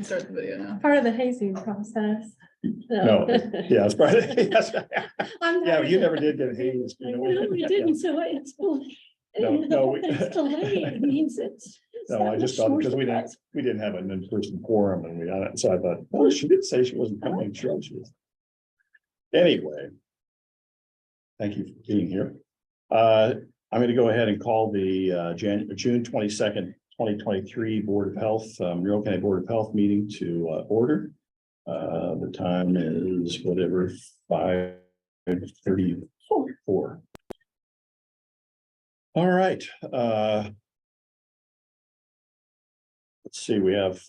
Start the video now. Part of the hazing process. No, yeah, it's probably, yes. I'm Yeah, tired you of never it. did get hazed. you know. No, we didn't, so it's. No, It's delayed, it means it's. No, I just thought because we didn't have an in-person forum and so I thought, oh, she did say she wasn't coming. Sure she was. Anyway. Thank you for being here. I'm going to go ahead and call the June 22nd, 2023 Board of Health, Monroe County Board of Health meeting to order. The time is whatever, 5:34. All right. Let's see, we have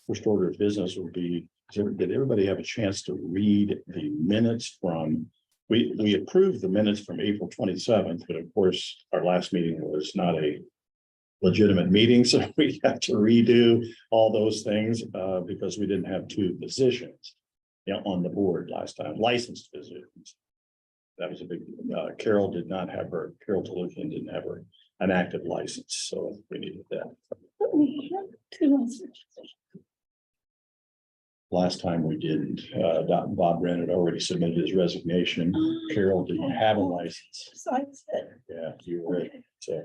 first order of business will be, did everybody have a chance to read the minutes from, we approved the minutes from April 27th, but of course, our last meeting was not a legitimate meeting, so we have to redo all those things because we didn't have two positions, on the board last time, licensed positions. That was a big, Carol Tolukian didn't have an active license, so we needed that. Last time we didn't, Bob Wren had already submitted his resignation. Carol didn't have a license. So I said. Yeah, you were, so.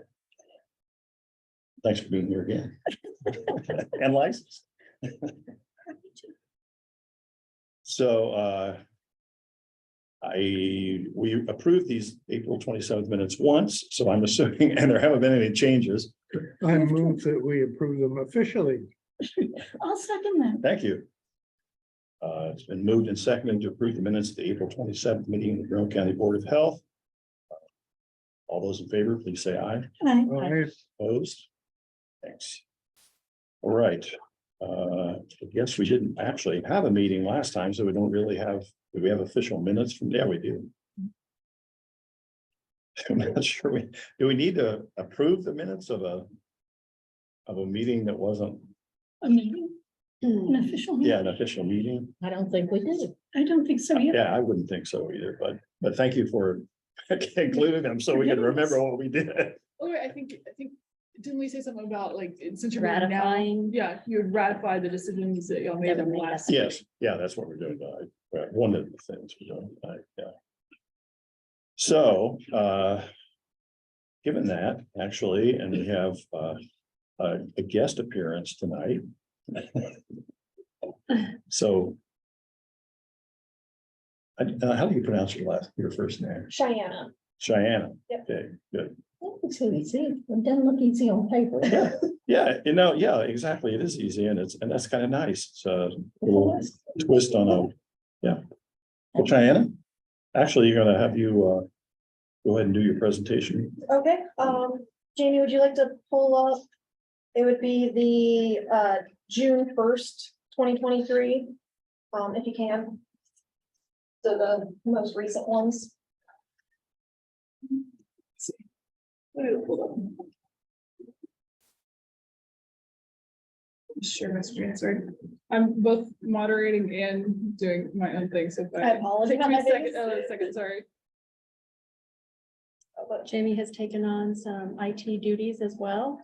Thanks for being here again. And licensed. So, we approved these April 27th minutes once, so I'm assuming, and there haven't been any changes. I move that we approve them officially. I'll second that. Thank you. It's been moved and seconded to approve the minutes of the April 27th meeting of the Monroe County Board of Health. All those in favor, please say aye. Aye. Opposed? Thanks. All right. I guess we didn't actually have a meeting last time, so we don't really have, do we have official minutes from, yeah, we do. I'm not sure do we need to approve the minutes of a meeting that wasn't, A meeting, an official meeting? yeah, an official meeting? I don't think we did. I don't think so either. Yeah, I wouldn't think so either, but thank you for including them so we can remember what we did. Oh, I think, didn't we say something about like, since you're now- Ratifying. Yeah, you would ratify the decisions that y'all made Never in the made last. us. Yes, yeah, that's what we're doing. One of the things we're doing, yeah. So, given that, actually, and we have a guest appearance tonight. So. How do you pronounce your first name? Cheyenne. Cheyenne. Yep. Okay, good. It's easy. It doesn't look easy on paper. Yeah, yeah, exactly. It is easy and that's kind of nice. It's a little twist on a, yeah. Well, Cheyenne, actually, you're gonna have you go ahead and do your presentation. Okay, Jamie, would you like to pull up? It would be the June 1st, 2023, if you can. So the most recent ones. Share my screen, sorry. I'm both moderating and doing my own thing, so. if I apologize. Take me a second, a second, sorry. Jamie has taken on some IT duties as well.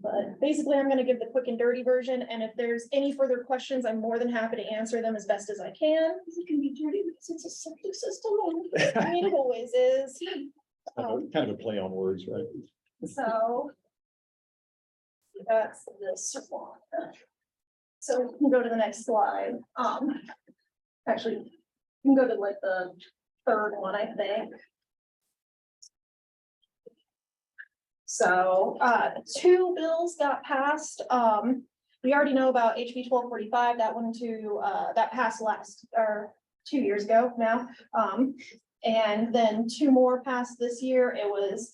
But basically, I'm gonna give the quick and dirty version, and if there's any further questions, I'm more than happy to answer them as best as I can. It can be dirty because it's a septic system. I mean, it always is. Kind of a play on words, right? So. That's this one. So we can go to the next slide. Actually, you can go to like the third one, I think. So, two bills got passed. We already know about HB 1245, that went into, that passed last, or 2 years ago now. And then two more passed this year. It was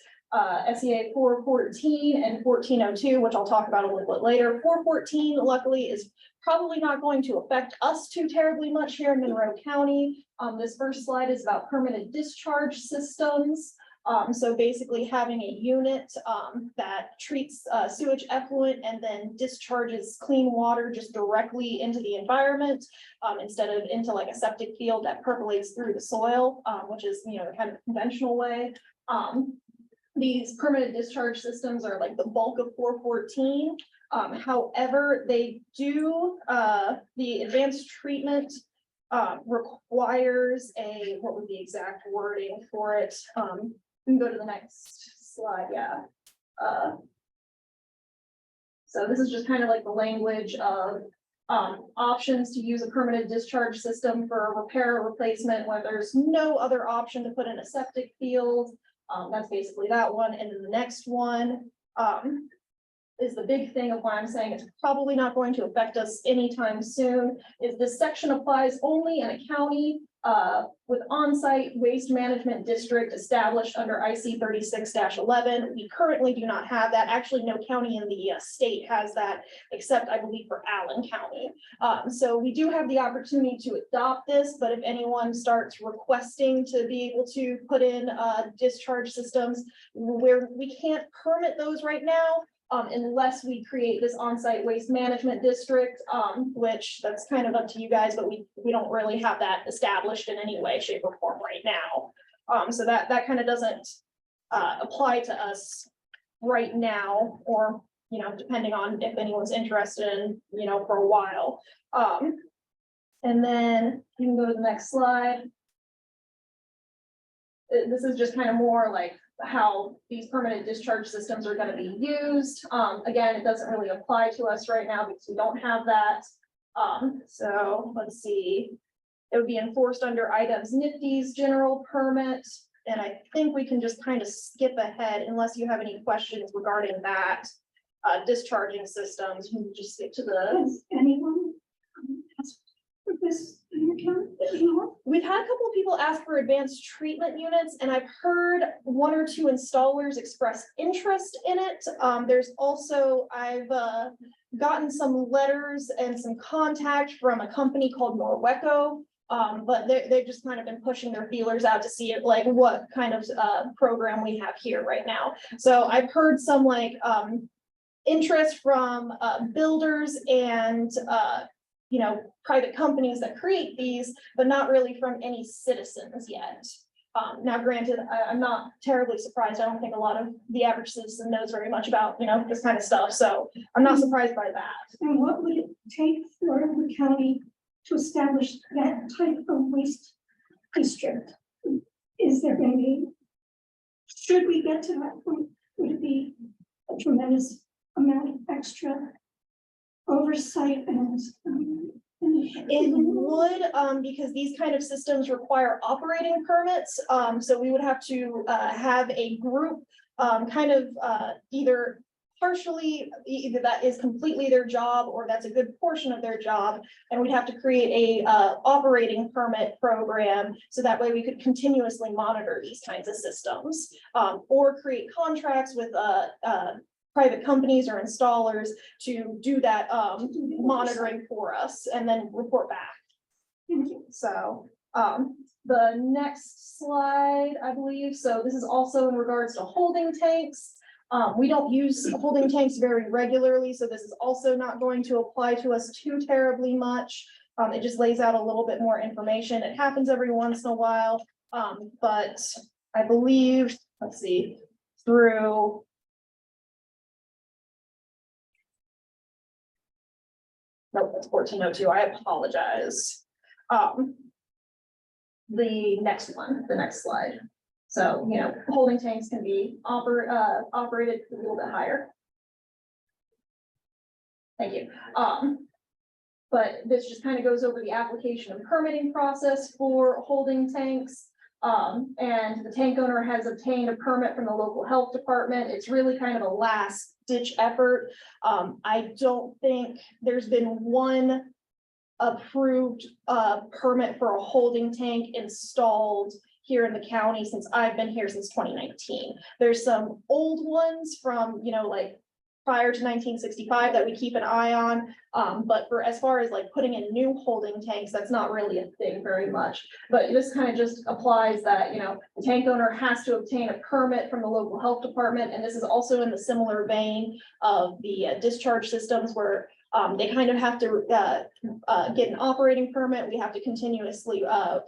SEA 414 and 1402, which I'll talk about a little bit later. 414, luckily, is probably not going to affect us too terribly much here in Monroe County. This first slide is about permanent discharge systems. So basically having a unit that treats sewage effluent and then discharges clean water just directly into the environment instead of into like a septic field that percolates through the soil, which is, kind of a conventional way. these permanent discharge systems are like the bulk of 414. However, they do, the advanced treatment requires what would be the exact wording for it? You can go to the next slide, yeah. So this is just kind of like the language of options to use a permanent discharge system for repair or replacement when there's no other option to put in a septic field. That's basically that one. And then the next one is the big thing of why I'm saying it's probably not going to affect us anytime soon, is this section applies only in a county with on-site waste management district established under IC 36-11. We currently do not have that. Actually, no county in the state has that, except I believe for Allen County. So we do have the opportunity to adopt this, but if anyone starts requesting to be able to put in discharge systems where we can't permit those right now, unless we create this on-site waste management district, which that's kind of up to you guys, but we don't really have that established in any way, shape, or form right now. So that kind of doesn't apply to us right now, or, you know, depending on if anyone's interested in, you know, for a while. And then you can go to the next slide. This is just kind of more like how these permanent discharge systems are going to be used. Again, it doesn't really apply to us right now because we don't have that. So let's see. It would be enforced under items NIFTY's general permit. And I think we can just kind of skip ahead unless you have any questions regarding that. Discharging systems, you can just skip to the. Has anyone asked for this in your county that you know? We've had a couple of people ask for advanced treatment units, and I've heard one or two installers express interest in it. There's also, I've gotten some letters and some contact from a company called Norweco. But they've just kind of been pushing their feelers out to see it, like what kind of program we have here right now. So I've heard some like interest from builders and you know, private companies that create these, but not really from any citizens yet. Now granted, I'm not terribly surprised. I don't think a lot of the average citizen knows very much about, you know, this kind of stuff. So I'm not surprised by that. And what would it take for the county to establish that type of waste district? Is there going to be, should we get to that point, would it be a tremendous amount of extra oversight and It would, because these kind of systems require operating permits. So we would have to have a group kind of either partially, either that is completely their job or that's a good portion of their job. And we'd have to create a operating permit program. So that way we could continuously monitor these kinds of systems, or create contracts with private companies or installers to do that monitoring for us and then report back. So the next slide, I believe, so this is also in regards to holding tanks. We don't use holding tanks very regularly, so this is also not going to apply to us too terribly much. It just lays out a little bit more information. It happens every once in a while, but I believe, let's see, through nope, that's 1402. I apologize. The next one, the next slide. So, you know, holding tanks can be operated a little bit higher. Thank you. But this just kind of goes over the application and permitting process for holding tanks. And the tank owner has obtained a permit from the local health department. It's really kind of a last ditch effort. I don't think there's been one approved permit for a holding tank installed here in the county since I've been here since 2019. There's some old ones from, you know, like prior to 1965 that we keep an eye on. But for as far as like putting in new holding tanks, that's not really a thing very much. But this kind of just applies that, you know, the tank owner has to obtain a permit from the local health department. And this is also in the similar vein of the discharge systems where they kind of have to get an operating permit. We have to continuously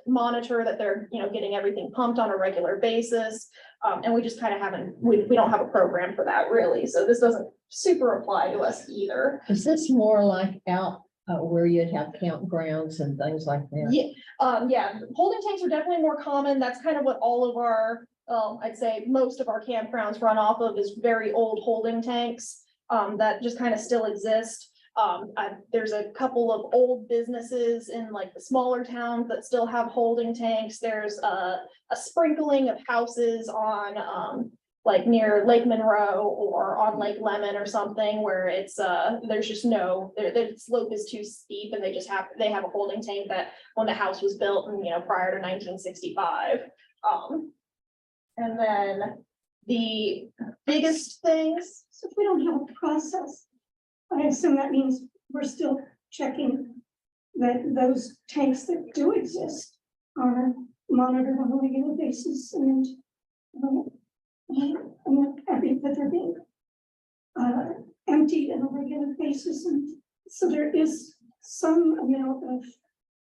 monitor that they're, you know, getting everything pumped on a regular basis. And we just kind of haven't, we don't have a program for that really, so this doesn't super apply to us either. Is this more like out where you'd have campgrounds and things like that? Yeah, holding tanks are definitely more common. That's kind of what all of our, I'd say most of our campgrounds run off of is very old holding tanks. That just kind of still exist. There's a couple of old businesses in like the smaller towns that still have holding tanks. There's a sprinkling of houses on, like near Lake Monroe or on Lake Lemon or something where it's, there's just no, the slope is too steep and they have a holding tank that when the house was built and, prior to 1965. And then the biggest things, So if we don't have a process, I assume that means we're still checking that those tanks that do exist are monitored on a regular basis and that they're being emptied on a regular basis. And so there is some amount of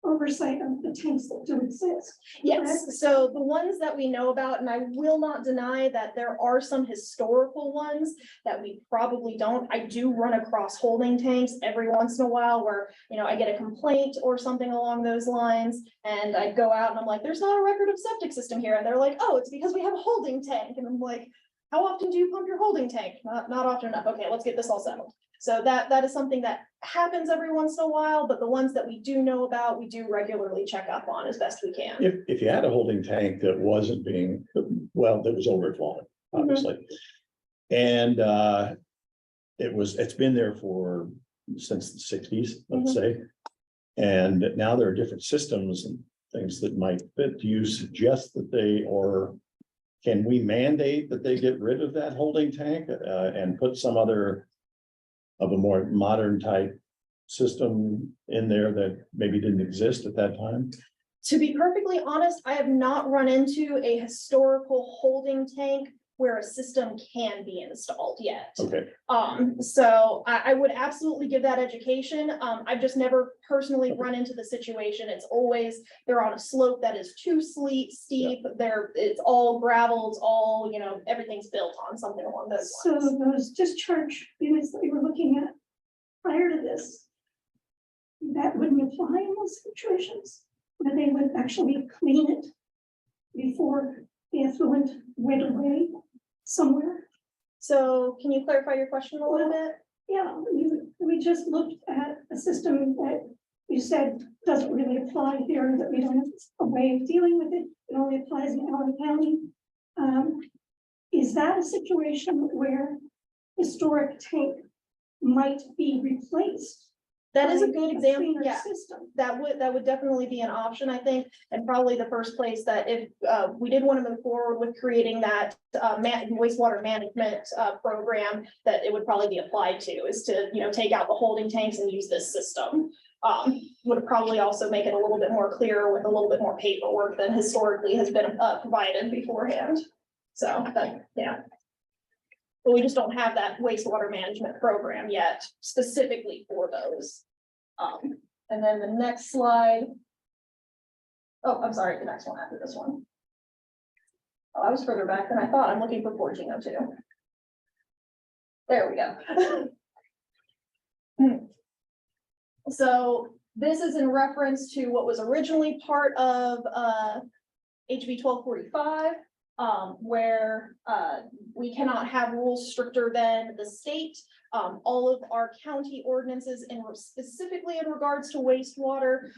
oversight of the tanks that do exist. yes, so the ones that we know about, and I will not deny that there are some historical ones that we probably don't. I do run across holding tanks every once in a while where, I get a complaint or something along those lines. And I go out and I'm like, there's not a record of septic system here. And they're like, oh, it's because we have a holding tank. And I'm like, how often do you pump your holding tank? Not often enough. Okay, let's get this all settled. So that is something that happens every once in a while, but the ones that we do know about, we do regularly check up on as best we can. If you had a holding tank that wasn't being, well, that was overflowing, obviously. And it's been there since the sixties, let's say. And now there are different systems and things that might fit. Do you suggest that or can we mandate that they get rid of that holding tank and put some other of a more modern type system in there that maybe didn't exist at that time? To be perfectly honest, I have not run into a historical holding tank where a system can be installed yet. Okay, So I would absolutely give that education. I've just never personally run into the situation. It's always, they're on a slope that is too steep. It's all gravel, it's all, everything's built on something along those So lines. those discharge units that we were looking at prior to this, that wouldn't apply in those situations, where they would actually clean it before the effluent went away somewhere. So can you clarify your question a little bit? Yeah, we just looked at a system that you said doesn't really apply here, that we don't have a way of dealing with it. It only applies in Allen County. Is that a situation where historic tank might be replaced? That is a by good example, cleaner yeah. System. That would definitely be an option, I think, and probably the first place that if we did want to move forward with creating that wastewater management program, that it would probably be applied to is to, take out the holding tanks and use this system. Would probably also make it a little bit more clear with a little bit more paperwork than historically has been provided beforehand. So that, yeah. But we just don't have that wastewater management program yet specifically for those. And then the next slide. Oh, I'm sorry, the next one after this one. Oh, I was further back than I thought. I'm looking for 1402. There we go. So this is in reference to what was originally part of HB 1245. Where we cannot have rules stricter than the state. All of our county ordinances and specifically in regards to wastewater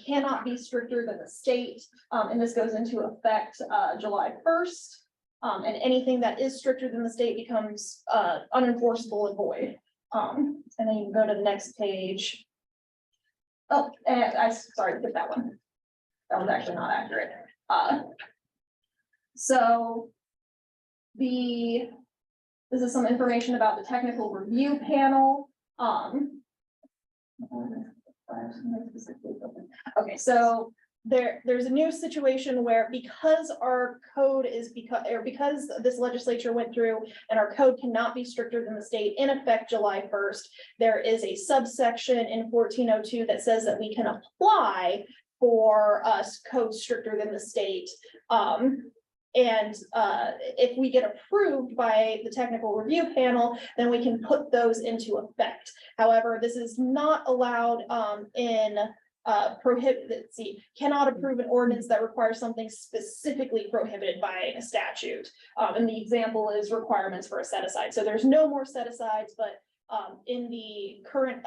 cannot be stricter than the state. And this goes into effect July 1st. And anything that is stricter than the state becomes unenforceable and void. And then you can go to the next page. Oh, and sorry, get that one. That was actually not accurate. So this is some information about the technical review panel. Okay, so there's a new situation where because our code is because this legislature went through and our code cannot be stricter than the state in effect July 1st, there is a subsection in 1402 that says that we can apply for us code stricter than the state. And if we get approved by the technical review panel, then we can put those into effect. However, this is not allowed in cannot approve an ordinance that requires something specifically prohibited by a statute. And the example is requirements for a set aside. So there's no more set asides, but in the current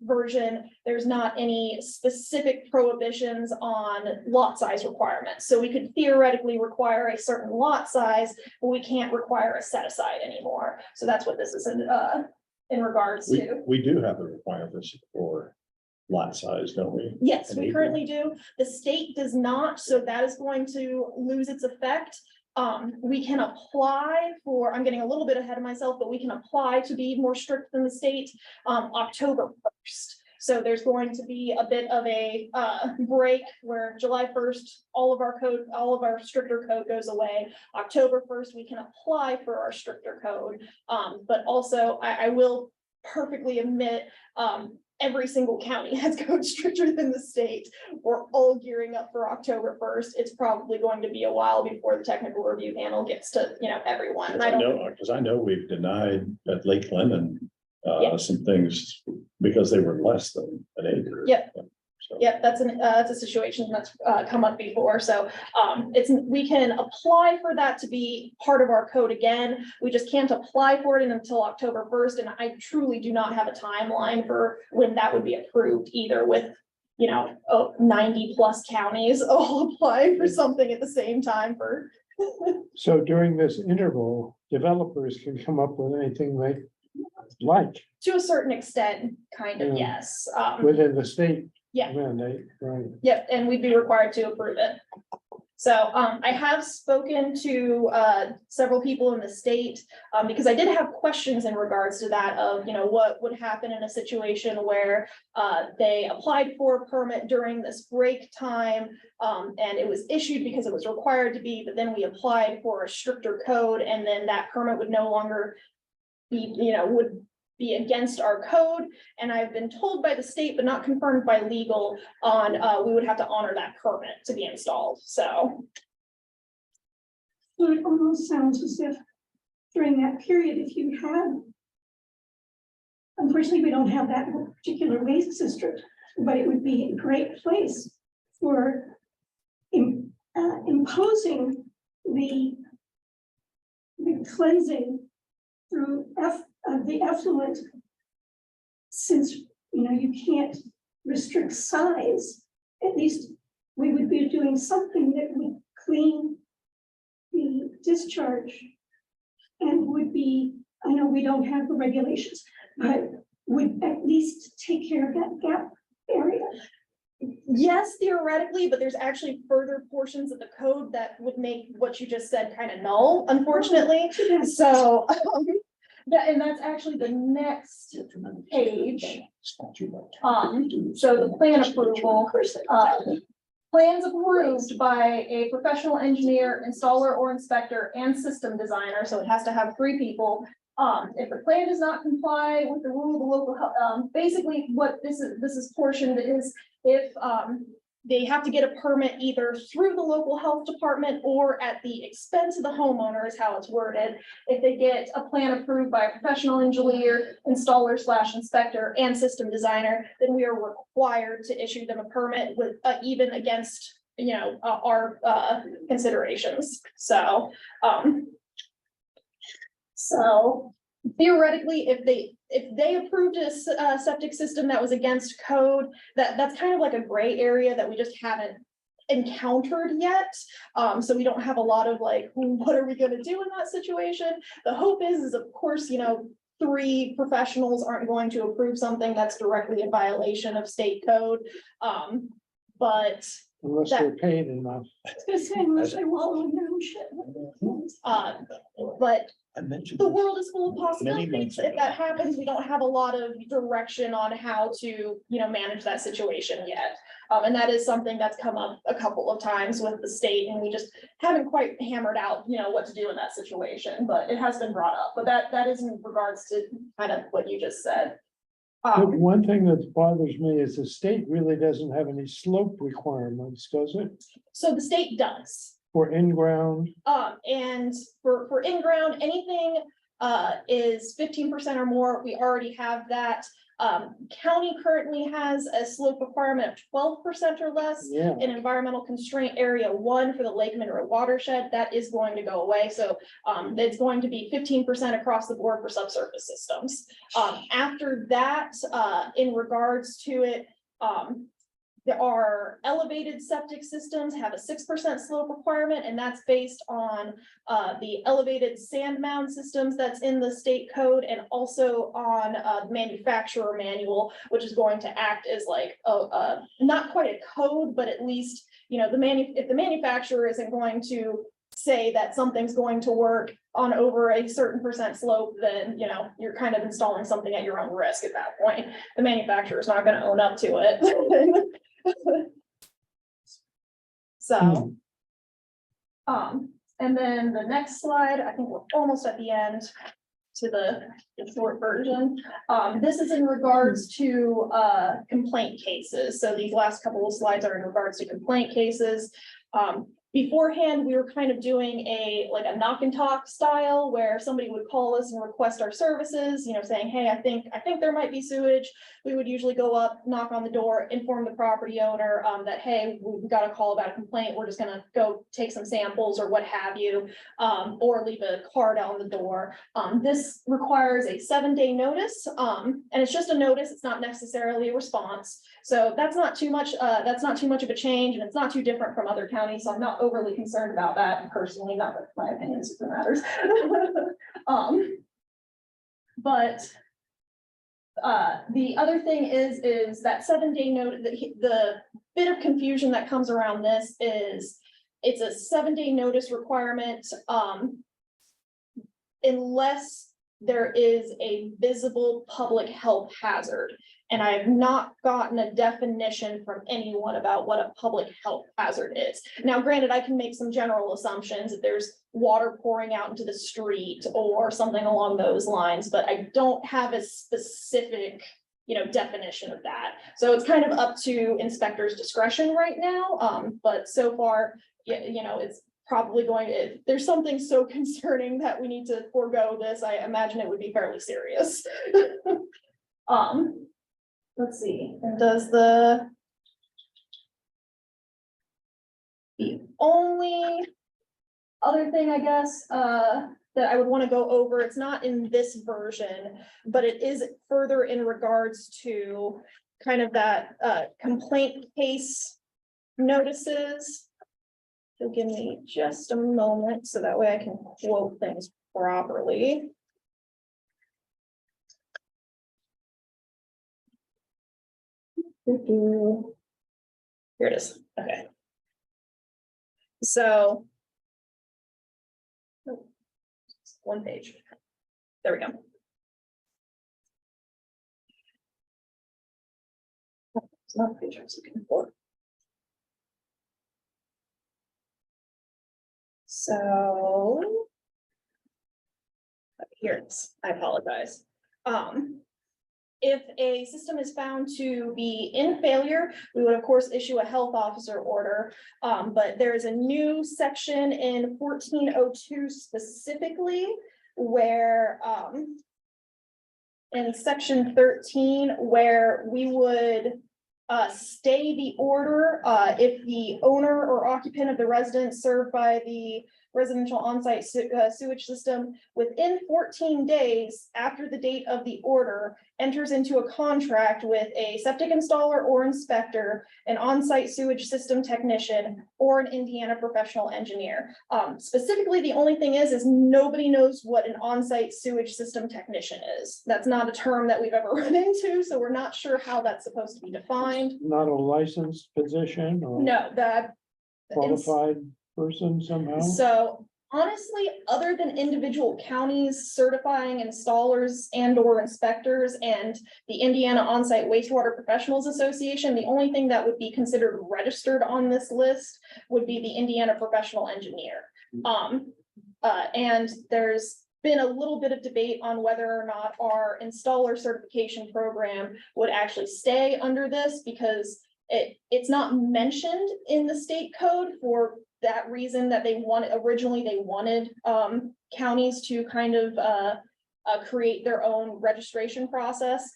version, there's not any specific prohibitions on lot size requirements. So we could theoretically require a certain lot size, but we can't require a set aside anymore. So that's what this is in regards to. We do have a requirement for lot size, don't we? Yes, An we acre. currently do. The state does not, so that is going to lose its effect. We can apply for, I'm getting a little bit ahead of myself, but we can apply to be more strict than the state, October 1st. So there's going to be a bit of a break where July 1st, all of our stricter code goes away. October 1st, we can apply for our stricter code. But also I will perfectly admit, every single county has code stricter than the state. We're all gearing up for October 1st. It's probably going to be a while before the technical review panel gets to, everyone. And I I don't, know, because I know we've denied at Lake Lemon, Yeah. some things because they were less than an acre. Yep. So, Yep, that's a situation that's come up before. So we can apply for that to be part of our code again. We just can't apply for it until October 1st. And I truly do not have a timeline for when that would be approved either with, 90 plus counties all apply for something at the same time for. So during this interval, developers can come up with anything they like To a certain extent, kind of, Yeah. yes. within the state Yeah. mandate, right? Yep, and we'd be required to approve it. So I have spoken to several people in the state because I did have questions in regards to that of, what would happen in a situation where they applied for a permit during this break time and it was issued because it was required to be, but then we applied for a stricter code and then that permit would no longer be, would be against our code. And I've been told by the state, but not confirmed by legal on, we would have to honor that permit to be installed. So, So it almost sounds as if during that period, if you had, unfortunately, we don't have that particular waste district, but it would be a great place for imposing the cleansing through the effluent. Since, you can't restrict size, at least we would be doing something that would clean the discharge and would be, I know we don't have the regulations, but would at least take care of that gap area. yes, theoretically, but there's actually further portions of the code that would make what you just said kind of null, unfortunately. So, and that's actually the next page. So the plan approval, plans approved by a professional engineer, installer, or inspector and system designer, so it has to have 3 people. If the plan does not comply with the rule of the local health, basically what this is portioned is if they have to get a permit either through the local health department or at the expense of the homeowner is how it's worded. If they get a plan approved by a professional engineer, installer / inspector and system designer, then we are required to issue them a permit with even against, our considerations. So, theoretically, if they approved a septic system that was against code, that's kind of like a gray area that we just haven't encountered yet. So we don't have a lot of like, what are we gonna do in that situation? The hope is of course, 3 professionals aren't going to approve something that's directly in violation of state code. But Unless they're paid enough. I was gonna say, unless they wallow in their own shit. but I mentioned. the world is full of Many possibilities. months If ago. that happens, we don't have a lot of direction on how to, manage that situation yet. And that is something that's come up a couple of times with the state and we just haven't quite hammered out, what to do in that situation, but it has been brought up. But that is in regards to kind of what you just said. But one thing that bothers me is the state really doesn't have any slope requirements, does it? So the state does. For in-ground, And for in-ground, anything is 15% or more. We already have that. County currently has a slope requirement of 12% or less. yeah, In environmental constraint area 1 for the Lake Monroe watershed, that is going to go away. So it's going to be 15% across the board for subsurface systems. After that, in regards to it, there are elevated septic systems have a 6% slope requirement, and that's based on the elevated sand mound systems that's in the state code, and also on manufacturer manual, which is going to act as like not quite a code, but at least, you know, if the manufacturer isn't going to say that something's going to work on over a certain percent slope, then, you know, you're kind of installing something at your own risk at that point. The manufacturer is not going to own up to it. So, and then the next slide, I think we're almost at the end to the short version. This is in regards to complaint cases. So these last couple of slides are in regards to complaint cases. Beforehand, we were kind of doing a knock and talk style where somebody would call us and request our services, you know, saying, hey, I think there might be sewage. We would usually go up, knock on the door, inform the property owner that, hey, we've got a call about a complaint. We're just gonna go take some samples or what have you, or leave a card on the door. This requires a 7-day notice, and it's just a notice. It's not necessarily a response. So that's not too much. That's not too much of a change, and it's not too different from other counties. So I'm not overly concerned about that personally. Not that my opinion super matters. But the other thing is that 7-day note. The bit of confusion that comes around this is it's a 7-day notice requirement, unless there is a visible public health hazard. And I have not gotten a definition from anyone about what a public health hazard is. Now, granted, I can make some general assumptions that there's water pouring out into the street or something along those lines, but I don't have a specific, you know, definition of that. So it's kind of up to inspectors' discretion right now. But so far, you know, it's probably going to, if there's something so concerning that we need to forego this, I imagine it would be fairly serious. Let's see, and does the only other thing, I guess, that I would want to go over, it's not in this version, but it is further in regards to kind of that complaint case notices. So give me just a moment so that way I can quote things properly. Here it is. Okay. So. One page. There we go. It's not the page I was looking for. So. Here it is. I apologize. If a system is found to be in failure, we would of course issue a health officer order. But there is a new section in 1402 specifically where in section 13, where we would stay the order if the owner or occupant of the residence served by the residential on-site sewage system within 14 days after the date of the order enters into a contract with a septic installer or inspector, an on-site sewage system technician, or an Indiana professional engineer. Specifically, the only thing is nobody knows what an on-site sewage system technician is. That's not a term that we've ever run into, so we're not sure how that's supposed to be defined. not a licensed position or No, that. qualified person somehow? So honestly, other than individual counties certifying installers and or inspectors and the Indiana On-Site Wastewater Professionals Association, the only thing that would be considered registered on this list would be the Indiana Professional Engineer. And there's been a little bit of debate on whether or not our installer certification program would actually stay under this, because it's not mentioned in the state code for that reason that originally they wanted, counties to kind of, create their own registration process.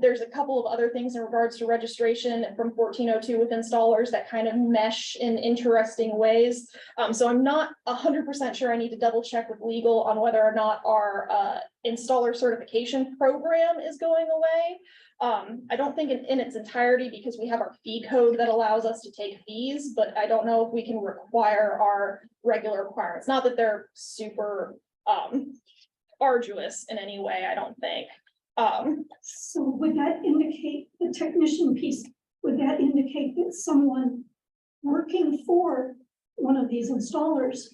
There's a couple of other things in regards to registration from 1402 with installers that kind of mesh in interesting ways. So I'm not 100% sure. I need to double check with legal on whether or not our installer certification program is going away. I don't think in its entirety, because we have our fee code that allows us to take fees, but I don't know if we can require our regular requirements. Not that they're super arduous in any way, I don't think. So would that indicate the technician piece? Would that indicate that someone working for one of these installers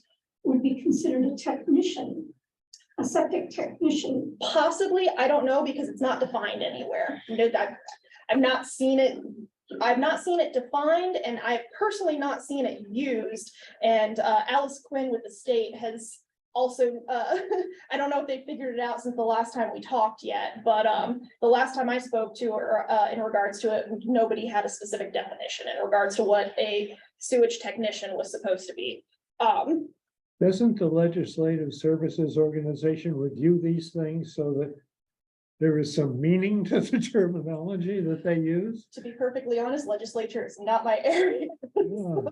would be considered a technician? A septic technician? Possibly, I don't know, because it's not defined anywhere. You know, I've not seen it. I've not seen it defined, and I've personally not seen it used. And Alice Quinn with the state has also, I don't know if they figured it out since the last time we talked yet, but the last time I spoke to her in regards to it, nobody had a specific definition in regards to what a sewage technician was supposed to be. Doesn't the Legislative Services Organization review these things so that there is some meaning to the terminology that they use? To be perfectly honest, legislature is not my area. Yeah.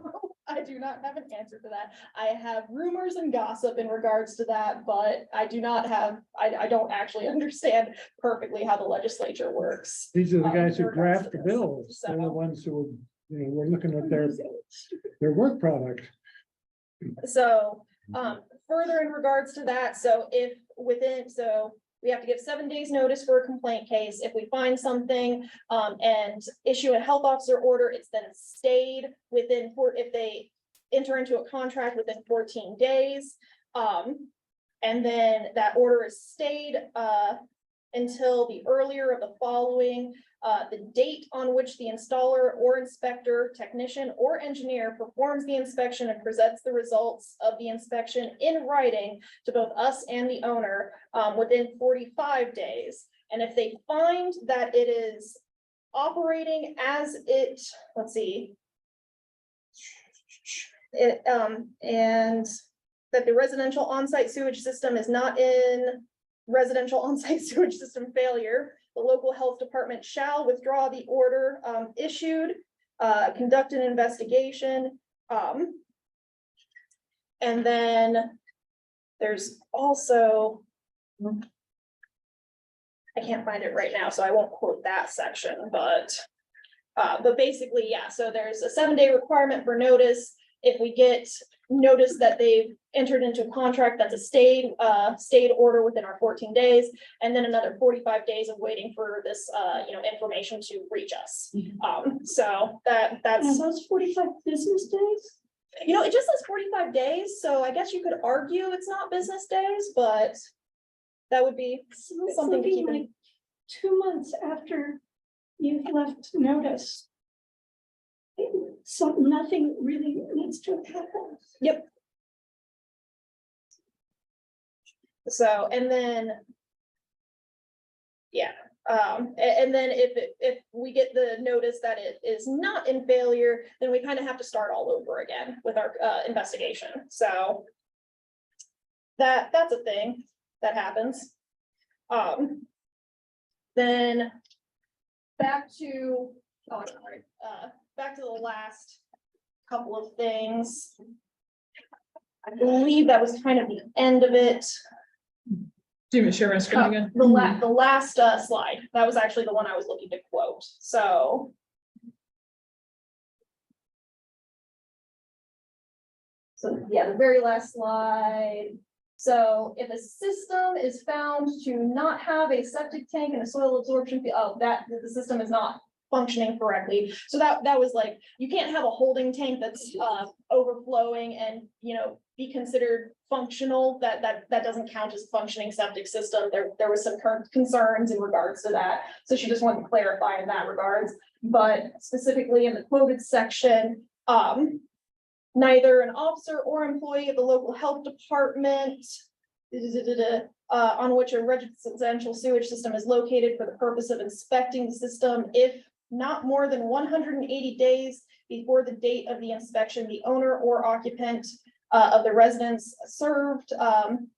I do not have an answer to that. I have rumors and gossip in regards to that, but I do not have, I don't actually understand perfectly how the legislature works. These are the guys who in regards draft to the this. bills. They're the So- ones who, we're looking at their work product. So, further in regards to that, so if within, so we have to give 7 days notice for a complaint case. If we find something, and issue a health officer order, it's then stayed within if they enter into a contract within 14 days. And then that order is stayed, until the earlier of the following, the date on which the installer or inspector, technician, or engineer performs the inspection and presents the results of the inspection in writing to both us and the owner, within 45 days. And if they find that it is operating as it, let's see. And that the residential on-site sewage system is not in residential on-site sewage system failure, the local health department shall withdraw the order issued, conduct an investigation. And then there's also, I can't find it right now, so I won't quote that section, but basically, yeah, so there's a 7-day requirement for notice. If we get notice that they've entered into a contract, that's a stayed order within our 14 days, and then another 45 days of waiting for this, information to reach us. So And that's, those 45 business days? it just says 45 days, so I guess you could argue it's not business days, but that would be So it's something to looking keep in. like 2 months after you've left notice. So nothing really needs to have happened. Yep. So, and then. Yeah, and then if we get the notice that it is not in failure, then we kind of have to start all over again with our investigation, so. That's a thing that happens. Then. Back to, back to the last couple of things. I believe that was kind of the end of it. Do you want to share my screen again? The last slide, that was actually the one I was looking to quote, so. So, yeah, the very last slide. So if a system is found to not have a septic tank and a soil absorption, that the system is not functioning correctly. So that was like, you can't have a holding tank that's overflowing and, be considered functional. That doesn't count as functioning septic system. There was some concerns in regards to that. So she just wanted to clarify in that regards, but specifically in the quoted section, neither an officer or employee of the local health department on which a residential sewage system is located for the purpose of inspecting the system, if not more than 180 days before the date of the inspection, the owner or occupant of the residence served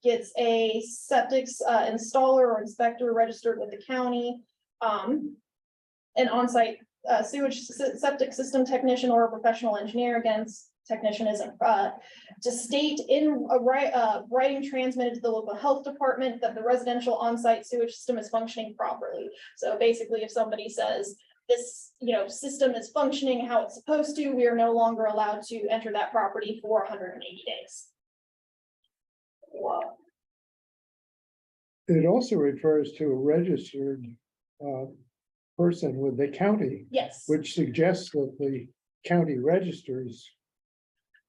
gets a septic installer or inspector registered with the county. An on-site sewage septic system technician or a professional engineer, again, technician isn't, to state in a writing transmitted to the local health department that the residential on-site sewage system is functioning properly. So basically, if somebody says this, system is functioning how it's supposed to, we are no longer allowed to enter that property for 180 days. Whoa. It also refers to a registered person with the county, Yes. which suggests that the county registers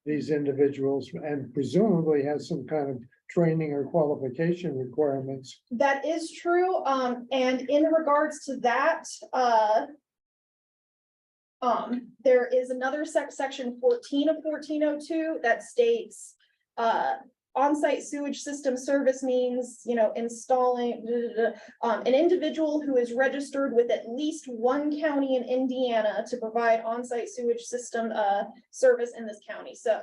these individuals and presumably has some kind of training or qualification requirements. That is true, and in regards to that, there is another section 14 of 1402 that states, on-site sewage system service means, installing, an individual who is registered with at least one county in Indiana to provide on-site sewage system, service in this county, so,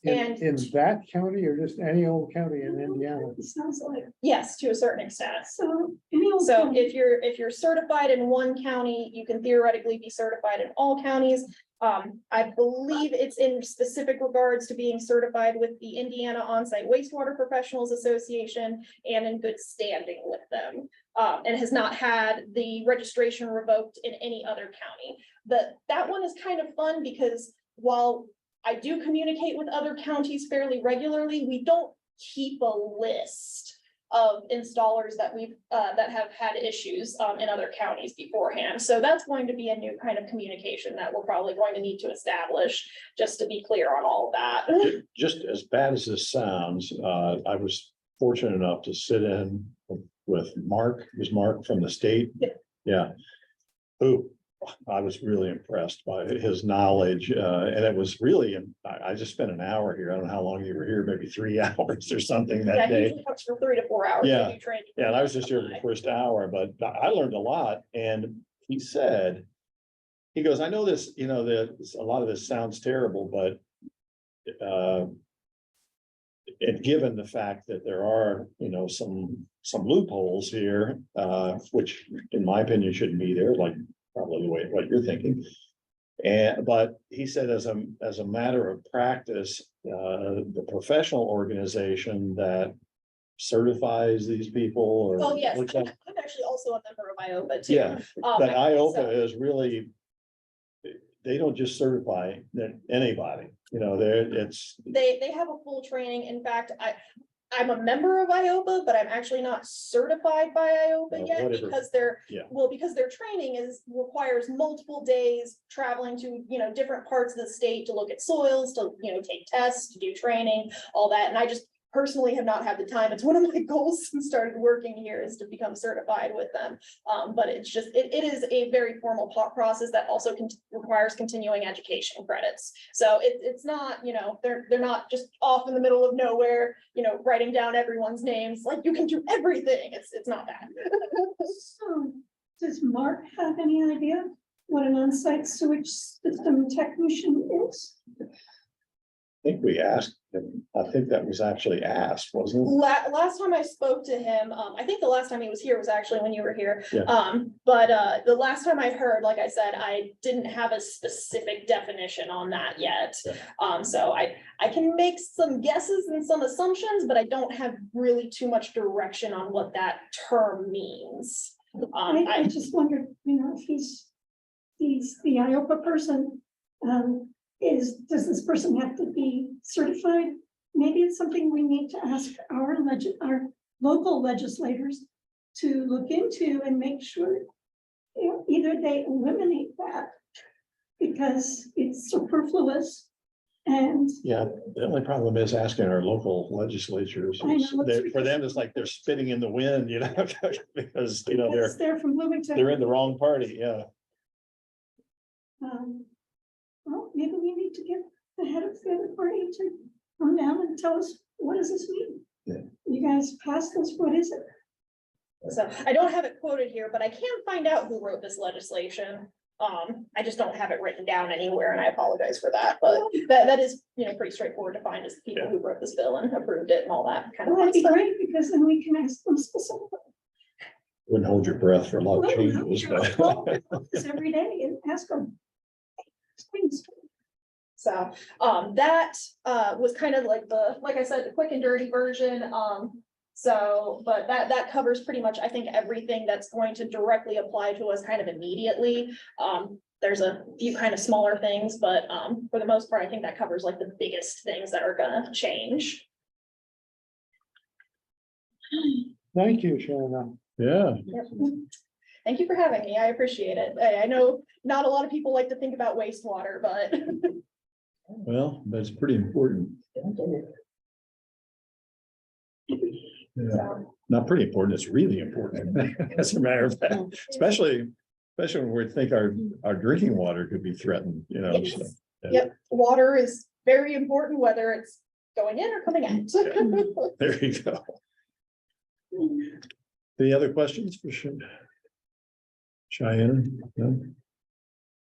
And- In that county or just any old county in Indiana? It sounds like, yes, to a certain extent. so. any old So county- if you're certified in one county, you can theoretically be certified in all counties. I believe it's in specific regards to being certified with the Indiana On-Site Wastewater Professionals Association and in good standing with them. And has not had the registration revoked in any other county. That one is kind of fun because while I do communicate with other counties fairly regularly, we don't keep a list of installers that that have had issues in other counties beforehand. So that's going to be a new kind of communication that we're probably going to need to establish, just to be clear on all of that. Just as bad as this sounds, I was fortunate enough to sit in with Mark, was Mark from the state? Yeah. Yeah. Who, I was really impressed by his knowledge, and it was really, I just spent an hour here. I don't know how long you were here, maybe 3 hours or something Yeah, that day. usually comes for 3 to 4 hours. Yeah. to do training. Yeah, and I was just here for the first hour, but I learned a lot, and he said, he goes, I know this, that a lot of this sounds terrible, but and given the fact that there are, some loopholes here, which in my opinion shouldn't be there, like probably the way what you're thinking. But he said as a matter of practice, the professional organization that certifies these people or. Oh, yes, looks I'm at- actually also a member of IOPA too. Yeah, but So- IOPA is really, they don't just certify anybody, They have a full training. In fact, I'm a member of IOPA, but I'm actually not certified by IOPA Well, yet whatever. because Yeah. because their training requires multiple days traveling to, different parts of the state to look at soils, to, take tests, to do training, all that. And I just personally have not had the time. It's one of my goals since started working here is to become certified with them. But it's just, it is a very formal process that also requires continuing education credits. So it's not, they're not just off in the middle of nowhere, writing down everyone's names, like you can do everything. It's not that. So, does Mark have any idea what an on-site sewage system technician is? I think we asked him, I think that was actually asked, wasn't it? Last time I spoke to him, I think the last time he was here was actually when you were here. Yeah. But the last time I heard, like I said, I didn't have a specific definition on that yet. Yeah. So I can make some guesses and some assumptions, but I don't have really too much direction on what that term means. I just wondered, if he's the IOPA person, does this person have to be certified? Maybe it's something we need to ask our local legislators to look into and make sure, either they eliminate that because it's superfluous and Yeah, the only problem is asking our local legislatures. I know, it's For them, it's like they're spitting in the wind, because, because they're from Bloomington. they're in the wrong party, yeah. Well, maybe we need to get the head of the other party to come down and tell us, what does this mean? Yeah. You guys passed this, what is it? So I don't have it quoted here, but I can find out who wrote this legislation. I just don't have it written down anywhere, and I apologize for that, but that is, pretty straightforward to find, is the people who wrote this bill and approved it and all that kind of Well, that'd be stuff. great, because then we can ask them specifically. Wouldn't hold your breath for a lot of Well, changes, I'll call but. their office every day and ask them. Explain this to me. So, that, was kind of like I said, the quick and dirty version, so, but that covers pretty much, I think, everything that's going to directly apply to us kind of immediately. There's a few kind of smaller things, but, for the most part, I think that covers like the biggest things that are gonna change. Thank you, Shannon. Yeah, Yep. Thank you for having me, I appreciate it. I know not a lot of people like to think about wastewater, but well, that's pretty important. Yeah, so, not pretty important, it's really important, as a matter of fact, especially when we think our drinking water could be threatened, so. yes. Yep, water is very important, whether it's going in or coming out. There you go. Any other questions for Cheyenne? No?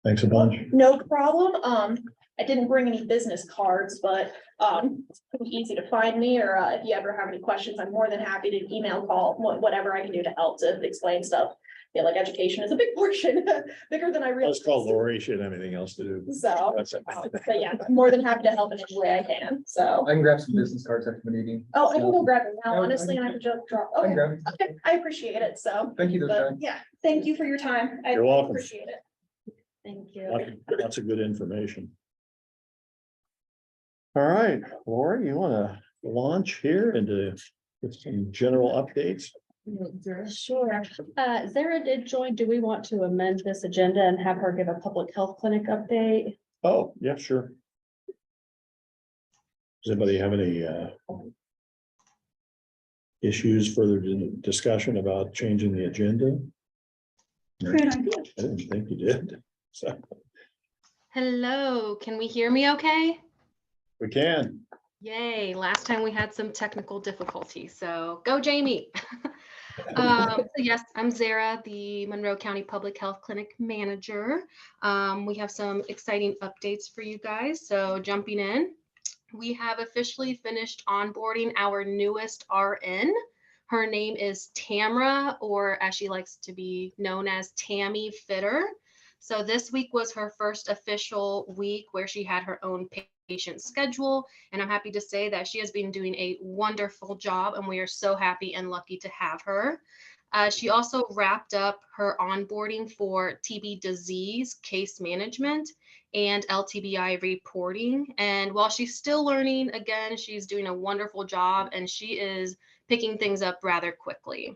Thanks a bunch. No problem. I didn't bring any business cards, but it's pretty easy to find me, or if you ever have any questions, I'm more than happy to email, call, whatever I can do to help to explain stuff. I feel like education is a big portion, bigger than I Let's call realized. Lori, she had anything else to do. So, That's it. but yeah, I'm more than happy to help in any way I can, so. I can grab some business cards after the meeting. Oh, I can go grab them now, No, honestly, and I can just drop, I can okay, grab it. okay, I appreciate it, so. Thank you, But though. yeah, thank you for your time. I You're welcome. appreciate it. Thank you. Lots of good information. All right, Lori, you wanna launch here into with some general updates? Sure. Zara did join. Do we want to amend this agenda and have her give a public health clinic update? Oh, yeah, sure. Does anybody have any issues, further discussion about changing the agenda? Great idea. I didn't think you did, so Hello, can we hear me okay? we can. Yay, last time we had some technical difficulties, so go Jamie. So yes, I'm Zara, the Monroe County Public Health Clinic Manager. We have some exciting updates for you guys, so jumping in. We have officially finished onboarding our newest RN. Her name is Tamra, or as she likes to be known as, Tammy Fitter. So this week was her first official week where she had her own patient schedule, and I'm happy to say that she has been doing a wonderful job, and we are so happy and lucky to have her. She also wrapped up her onboarding for TB disease case management and LTBI reporting. And while she's still learning, again, she's doing a wonderful job, and she is picking things up rather quickly.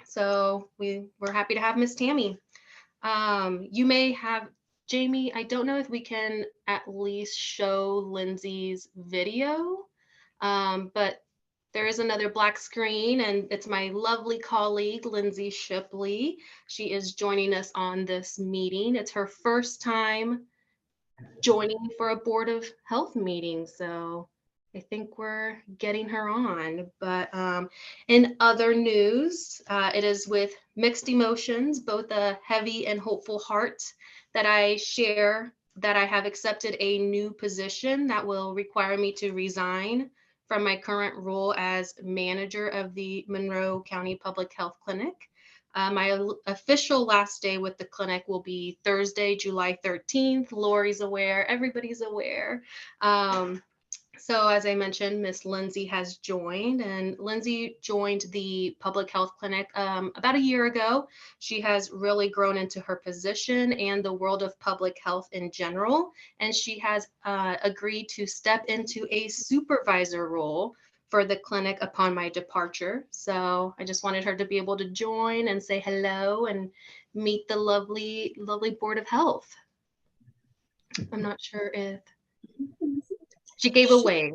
So we're happy to have Miss Tammy. You may have, Jamie, I don't know if we can at least show Lindsay's video, but there is another black screen, and it's my lovely colleague, Lindsay Shipley. She is joining us on this meeting. It's her first time joining for a Board of Health meeting, so I think we're getting her on. But in other news, it is with mixed emotions, both a heavy and hopeful heart, that I share that I have accepted a new position that will require me to resign from my current role as manager of the Monroe County Public Health Clinic. My official last day with the clinic will be Thursday, July 13th. Lori's aware, everybody's aware. So as I mentioned, Miss Lindsay has joined, and Lindsay joined the public health clinic about a year ago. She has really grown into her position and the world of public health in general, and she has agreed to step into a supervisor role for the clinic upon my departure. So I just wanted her to be able to join and say hello and meet the lovely, lovely Board of Health. I'm not sure if she gave a wave.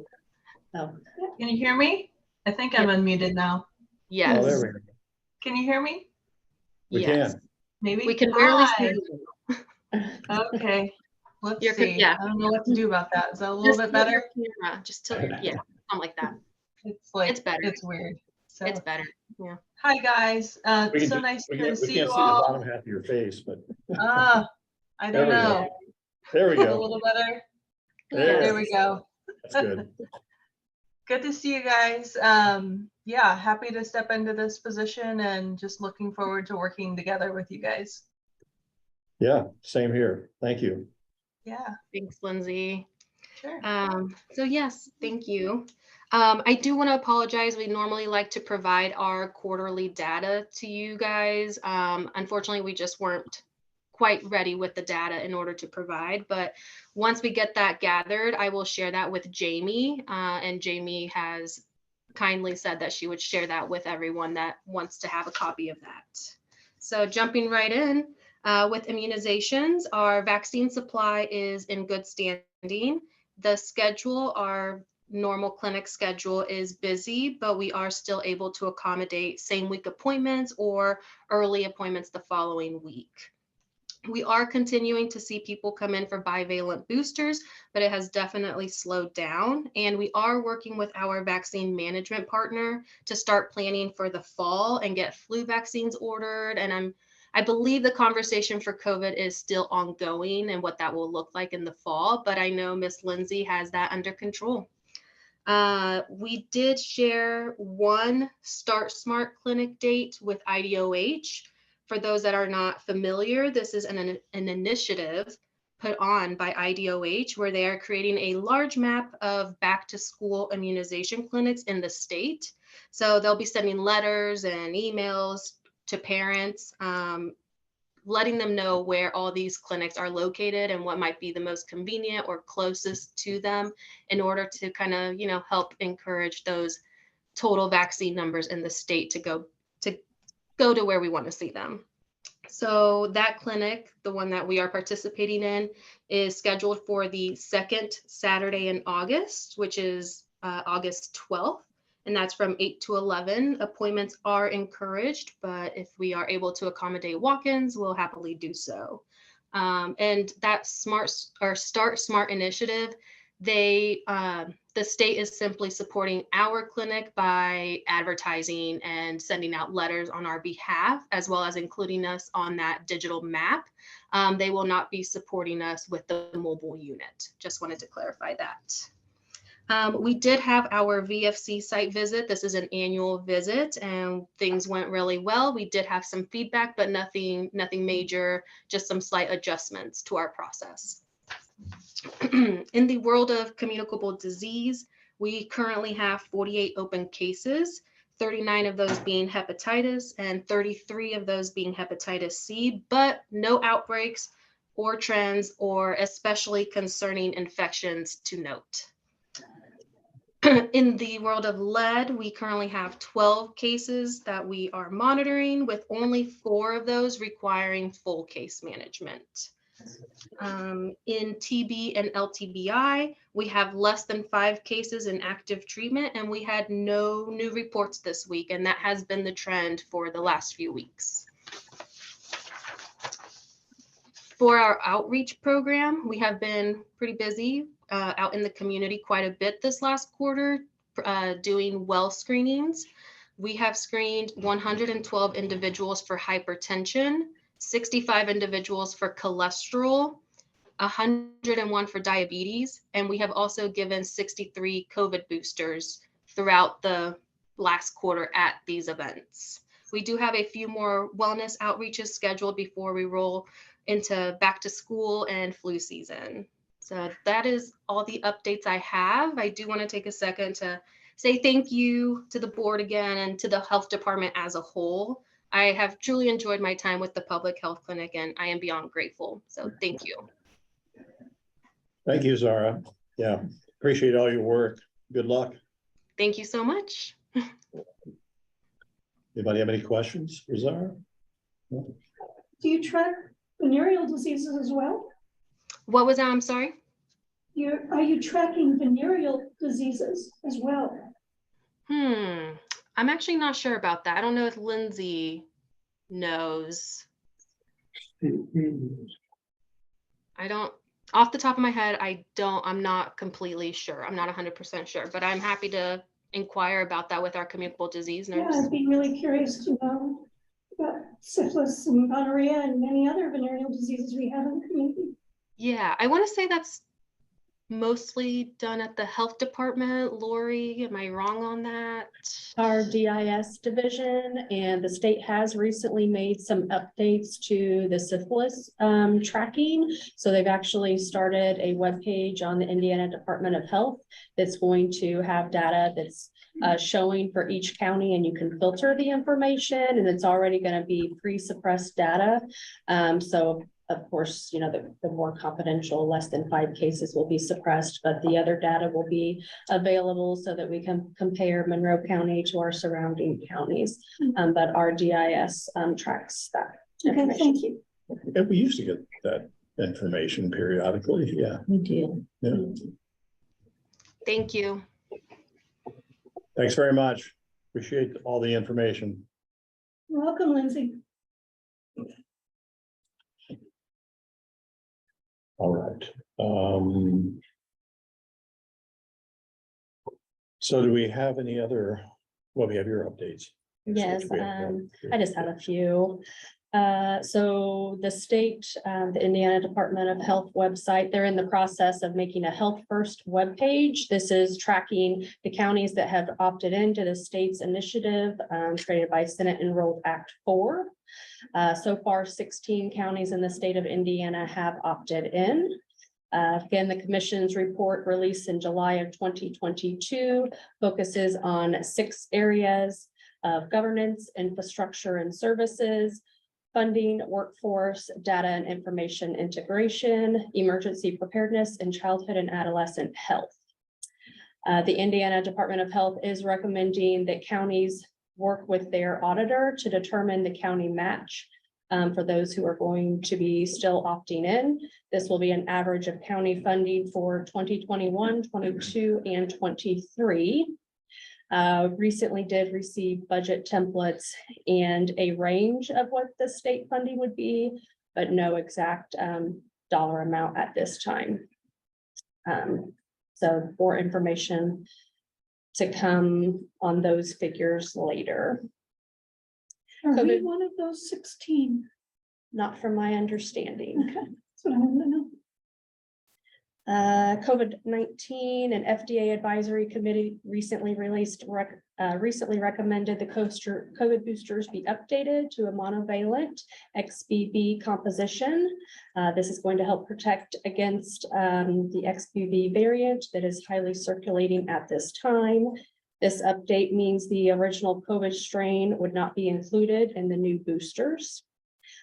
Oh, Can you hear me? I think I'm unmuted now. Oh, Yes, there we go. Can you hear me? We yes. can. Maybe? We can barely Hi. see you. Okay. Let's You're good, see. yeah. I don't know what to do about that. Is that a little Just bit tilt better? your camera, just tilt, yeah, something like that. It's like, It's better. it's weird. So It's better, yeah. Hi, guys. We can So ju- nice we to can't, we see can't you see the all. bottom half of your face, but Ah, I there don't we go. know. There we A go. little better. There, There we go. that's good. Good to see you guys. Yeah, happy to step into this position and just looking forward to working together with you guys. Yeah, same here. Thank you. Yeah, Thanks, Lindsay. sure. So yes, thank you. I do want to apologize. We normally like to provide our quarterly data to you guys. Unfortunately, we just weren't quite ready with the data in order to provide. But once we get that gathered, I will share that with Jamie. And Jamie has kindly said that she would share that with everyone that wants to have a copy of that. So jumping right in, with immunizations, our vaccine supply is in good standing. The schedule, our normal clinic schedule is busy, but we are still able to accommodate same week appointments or early appointments the following week. We are continuing to see people come in for bivalent boosters, but it has definitely slowed down. And we are working with our vaccine management partner to start planning for the fall and get flu vaccines ordered. And I believe the conversation for COVID is still ongoing and what that will look like in the fall, but I know Miss Lindsay has that under control. We did share one Start Smart Clinic date with IDOH. For those that are not familiar, this is an initiative put on by IDOH where they are creating a large map of back to school immunization clinics in the state. So they'll be sending letters and emails to parents, letting them know where all these clinics are located and what might be the most convenient or closest to them in order to kind of, help encourage those total vaccine numbers in the state to go to where we want to see them. So that clinic, the one that we are participating in, is scheduled for the second Saturday in August, which is August 12th. And that's from 8 to 11. Appointments are encouraged, but if we are able to accommodate walk-ins, we'll happily do so. And that Start Smart initiative, the state is simply supporting our clinic by advertising and sending out letters on our behalf, as well as including us on that digital map. They will not be supporting us with the mobile unit. Just wanted to clarify that. We did have our VFC site visit. This is an annual visit and things went really well. We did have some feedback, but nothing major, just some slight adjustments to our process. In the world of communicable disease, we currently have 48 open cases, 39 of those being hepatitis and 33 of those being hepatitis C, but no outbreaks or trends or especially concerning infections to note. In the world of lead, we currently have 12 cases that we are monitoring, with only 4 of those requiring full case management. In TB and LTBI, we have less than 5 cases in active treatment, and we had no new reports this week, and that has been the trend for the last few weeks. For our outreach program, we have been pretty busy out in the community quite a bit this last quarter, doing well screenings. We have screened 112 individuals for hypertension, 65 individuals for cholesterol, 101 for diabetes, and we have also given 63 COVID boosters throughout the last quarter at these events. We do have a few more wellness outreaches scheduled before we roll into back to school and flu season. So that is all the updates I have. I do want to take a second to say thank you to the board again and to the health department as a whole. I have truly enjoyed my time with the public health clinic and I am beyond grateful. So thank you. Thank you, Zara. Yeah, appreciate all your work. Good luck. Thank you so much. Anybody have any questions for Zara? Do you track venereal diseases as well? What was that? I'm sorry. Are you tracking venereal diseases as well? I'm actually not sure about that. I don't know if Lindsay knows. I don't, off the top of my head, I'm not completely sure. I'm not 100% sure, but I'm happy to inquire about that with our communicable disease Yeah, nurse. I'd be really curious to know about syphilis and gonorrhea and many other venereal diseases we have in the community. Yeah, I want to say that's mostly done at the health department. Lori, am I wrong on that? Our DIS division, and the state has recently made some updates to the syphilis tracking. So they've actually started a webpage on the Indiana Department of Health that's going to have data that's showing for each county, and you can filter the information, and it's already going to be pre-suppressed data. So of course, you know, the more confidential, less than 5 cases will be suppressed, but the other data will be available so that we can compare Monroe County to our surrounding counties. But our DIS tracks that. Okay, thank you. And we used to get that information periodically, yeah. We do. Yeah. Thank you. Thanks very much. Appreciate all the information. You're welcome, Lindsay. All right. So do we have any other, well, we have your updates. Yes, I just have a few. So the state, the Indiana Department of Health website, they're in the process of making a Health First webpage. This is tracking the counties that have opted into the state's initiative created by Senate Enrolled Act 4. So far, 16 counties in the state of Indiana have opted in. Again, the commission's report released in July of 2022 focuses on 6 areas of governance, infrastructure and services, funding, workforce, data and information integration, emergency preparedness, and childhood and adolescent health. The Indiana Department of Health is recommending that counties work with their auditor to determine the county match for those who are going to be still opting in. This will be an average of county funding for 2021, 22, and 23. Recently did receive budget templates and a range of what the state funding would be, but no exact dollar amount at this time. So more information to come on those figures later. Are we COVID. one of those 16? Not from my understanding. Okay, that's what I wanted to know. COVID-19 and FDA Advisory Committee recently recommended the COVID boosters be updated to a monovalent XBB composition. This is going to help protect against the XBB variant that is highly circulating at this time. This update means the original COVID strain would not be included in the new boosters.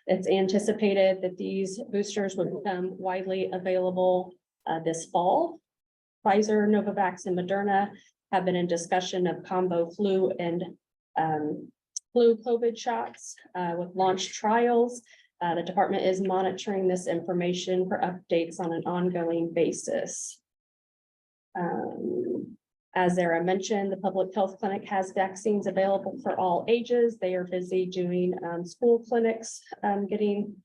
It's anticipated that these boosters would become widely available this fall. Pfizer, Novavax, and Moderna have been in discussion of combo flu and flu COVID shots with launch trials. The department is monitoring this information for updates on an ongoing basis. As Zara mentioned, the public health clinic has vaccines available for all ages. They are busy doing school clinics, getting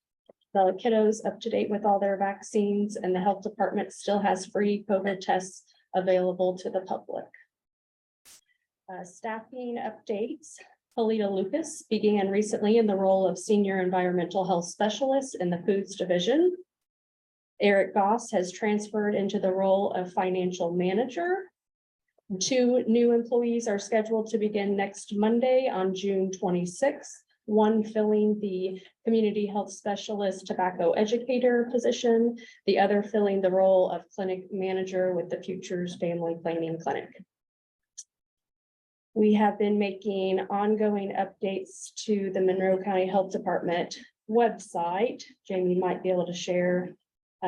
the kiddos up to date with all their vaccines, and the health department still has free COVID tests available to the public. Staffing updates. Polita Lucas began recently in the role of Senior Environmental Health Specialist in the Foods Division. Eric Goss has transferred into the role of Financial Manager. 2 new employees are scheduled to begin next Monday on June 26th. One filling the Community Health Specialist Tobacco Educator position, the other filling the role of Clinic Manager with the Futures Family Planning Clinic. We have been making ongoing updates to the Monroe County Health Department website. Jamie might be able to share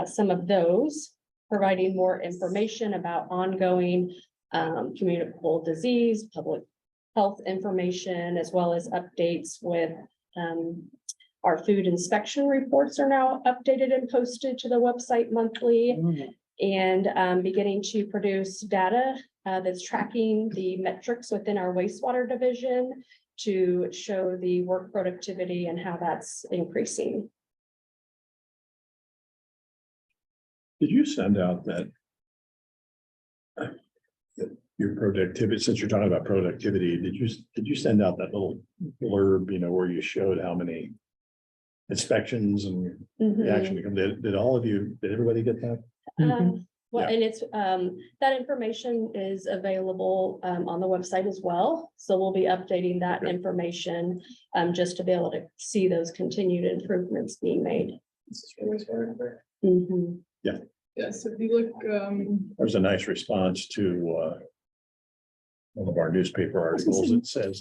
some of those, providing more information about ongoing communicable disease, public health information, as well as updates with our food inspection reports are now updated and posted to the website monthly, and beginning to produce data that's tracking the metrics within our wastewater division to show the work productivity and how that's increasing. Did you send out that your productivity, since you're talking about productivity, did you send out that little blurb, where you showed how many inspections and Mhm. the action, did all of you, did everybody get that? Well, Yeah. and it's, that information is available, on the website as well. So we'll be updating that Good. information, just to be able to see those continued improvements being made. This is really sort of- Mhm. Yes, if you look, There's a nice response to one of our newspaper articles that says,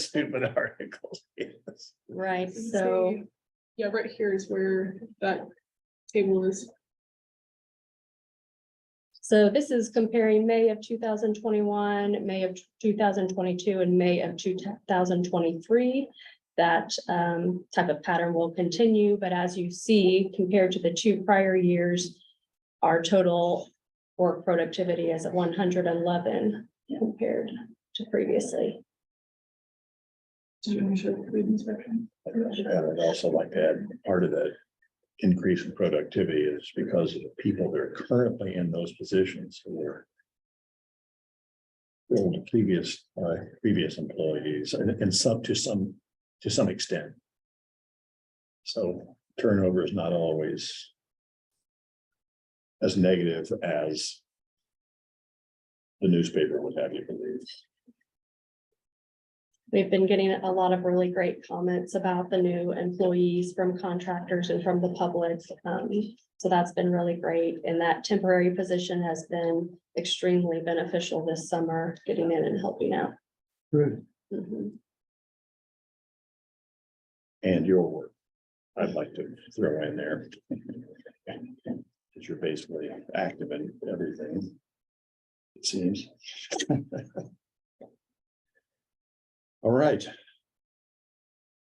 stupid articles. Yes. Right, you so. see- yeah, right here is where that table is. So this is comparing May of 2021, May of 2022, and May of 2023. That type of pattern will continue, but as you see, compared to the 2 prior years, our total work productivity is at 111 compared to previously. Did you want to show the food inspection? And I'd also like to add, part of that increase in productivity is because of the people that are currently in those positions who were filled previous employees and to some extent. So turnover is not always as negative as the newspaper would have you believe. We've been getting a lot of really great comments about the new employees from contractors and from the public. So that's been really great. And that temporary position has been extremely beneficial this summer, getting in and helping out. Good. Mhm. And your work, I'd like to throw in there. Because you're basically active in everything. It seems. All right.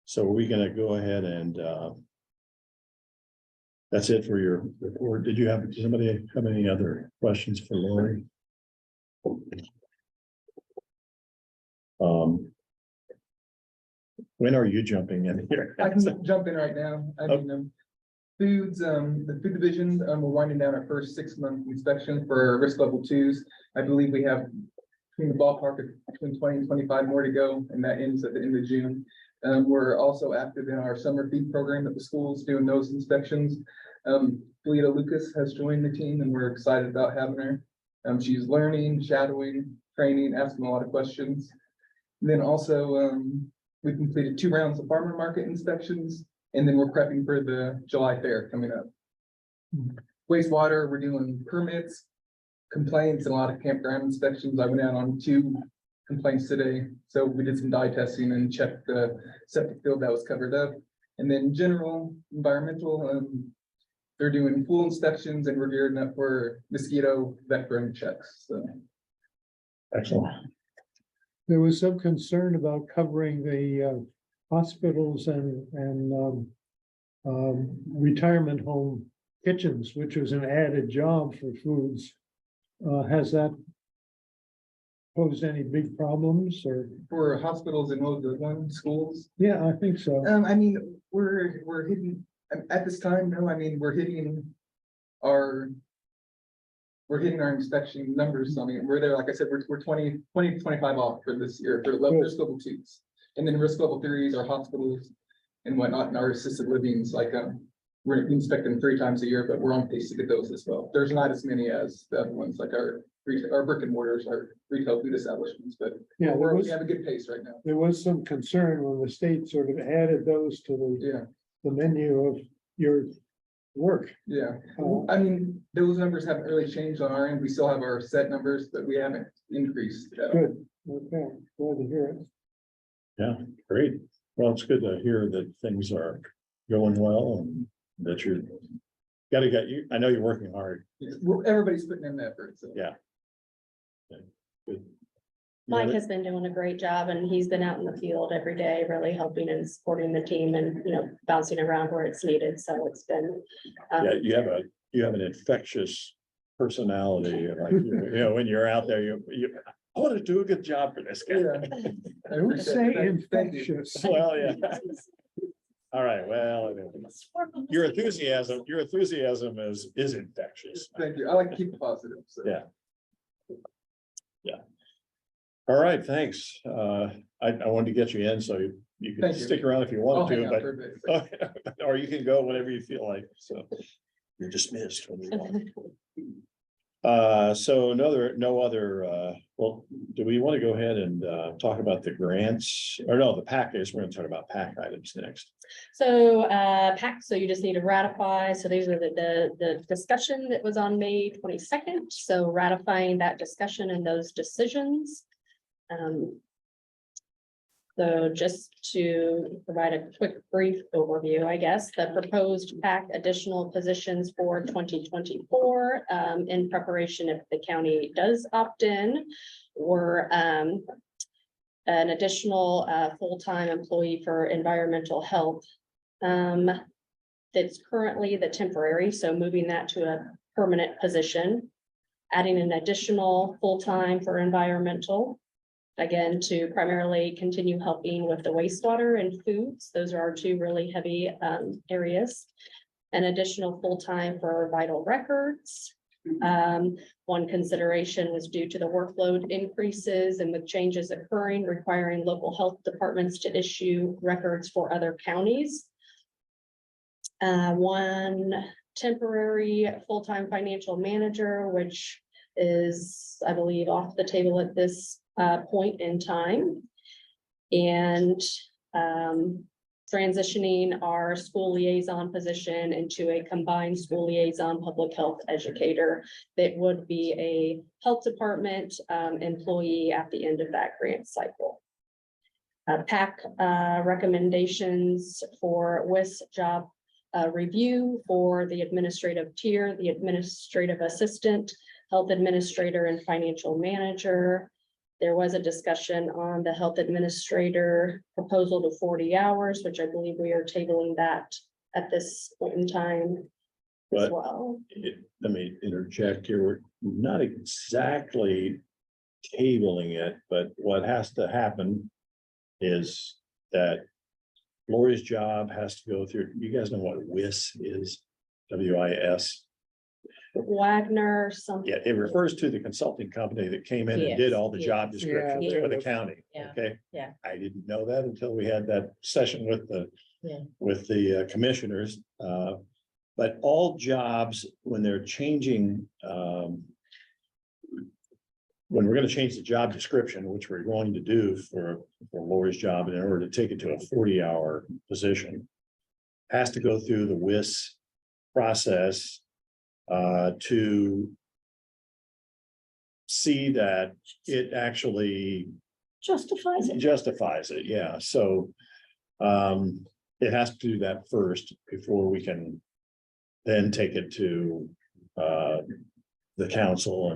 So are we gonna go ahead and that's it for your report? Does somebody have any other questions for Lori? When are you jumping in here? I can jump in right now. I mean, the food division, we're winding down our first 6-month inspection for risk level 2s. I believe we have between the ballpark of between 20 and 25 more to go, and that ends at the end of June. We're also active in our summer feed program at the schools, doing those inspections. Lita Lucas has joined the team, and we're excited about having her. She's learning, shadowing, training, asking a lot of questions. And then also, we completed 2 rounds of farmer market inspections, and then we're prepping for the July fair coming up. Wastewater, we're doing permits, complaints, and a lot of campground inspections. I went out on 2 complaints today. So we did some dye testing and checked the septic field that was covered up. And then general environmental, they're doing pool inspections, and we're gearing up for mosquito vector checks. So Excellent. There was some concern about covering the hospitals and retirement home kitchens, which was an added job for foods. Has that posed any big problems or? for hospitals and all the one schools, Yeah, I think so. I mean, we're hitting, at this time, no, I mean, we're hitting our inspection numbers. I mean, we're there, like I said, we're 20 to 25 off for this year for risk level 2s. And then risk level 3s are hospitals and whatnot, and our assisted livings, like, we're inspecting 3 times a year, but we're on pace to get those as well. There's not as many as the other ones, like our brick and mortars, our retail food establishments, but Yeah, we have a good pace right now. there was some concern when the state sort of added those to Yeah, the menu of your work. yeah. Uh, I mean, those numbers haven't really changed on our end. We still have our set numbers, but we haven't increased. at all. Good, okay, glad to hear it. Yeah, great. Well, it's good to hear that things are going well and that you're gotta get you, I know you're working hard. Everybody's putting in the effort, so. Yeah. Good. Mike has been doing a great job, and he's been out in the field every day, really helping and supporting the team and, bouncing around where it's needed. So it's been. Yeah, you have an infectious personality, like, when you're out there, you, I want to do a good job for this guy. Yeah. I Don't appreciate say that. Thank you. infectious. Well, yeah. All right, well, your enthusiasm is infectious. Thank you. I like to keep it positive, so. Yeah. All right, thanks. I wanted to get you in, so you can Thank you. stick around if you I'll want hang to, out but, for a bit. or you can go whenever you feel like, so. You're dismissed. when you want. So no other, well, do we want to go ahead and, talk about the grants, or no, the package, we're gonna talk about pack items next. So, PAC, so you just need to ratify, so these are the discussion that was on May 22nd, so ratifying that discussion and those decisions. So just to provide a quick brief overview, I guess, the proposed PAC additional positions for 2024 in preparation if the county does opt in, were an additional full-time employee for environmental health. That's currently the temporary, so moving that to a permanent position. Adding an additional full-time for environmental. Again, to primarily continue helping with the wastewater and foods. Those are our two really heavy areas. An additional full-time for vital records. One consideration was due to the workload increases and with changes occurring requiring local health departments to issue records for other counties. One temporary full-time financial manager, which is, I believe, off the table at this point in time. And transitioning our school liaison position into a combined school liaison public health educator that would be a health department employee at the end of that grant cycle. PAC recommendations for WIS job review for the administrative tier, the administrative assistant, health administrator, and financial manager. There was a discussion on the health administrator proposal to 40 hours, which I believe we are tabling that at this point in time as But well. let me interject here. We're not exactly tabling it, but what has to happen is that Lori's job has to go through, you guys know what WIS is, WIS. Wagner, something. Yeah, it refers to the consulting company that came in and did Yes, all the job descriptions yeah. for the county. Yeah, Okay. yeah. I didn't know that until we had that session with Yeah. the commissioners. But all jobs, when they're changing, when we're gonna change the job description, which we're going to do for Lori's job, and in order to take it to a 40-hour position, has to go through the WIS process to see that it actually Justifies it. justifies it, yeah, so it has to do that first before we can then take it to the council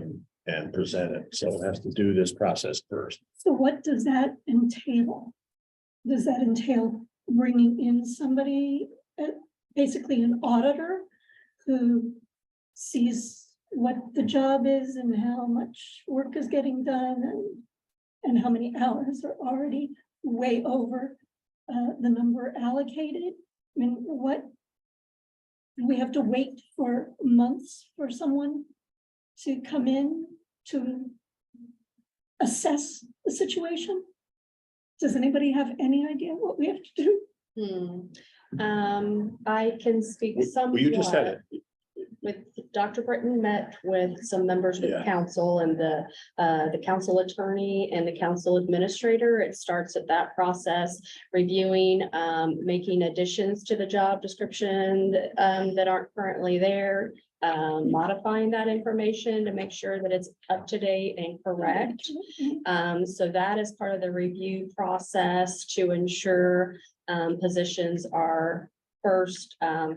and present it, so it has to do this process first. So what does that entail? Does that entail bringing in somebody, basically an auditor who sees what the job is and how much work is getting done and how many hours are already way over the number allocated? I mean, what? Do we have to wait for months for someone to come in to assess the situation? Does anybody have any idea what we have to do? I can speak Well, you just said somewhat. it, With Dr. Britton met with some members of Yeah. the council and the council attorney and the council administrator. It starts at that process, reviewing, making additions to the job description that aren't currently there. Modifying that information to make sure that it's up to date and correct. So that is part of the review process to ensure positions are first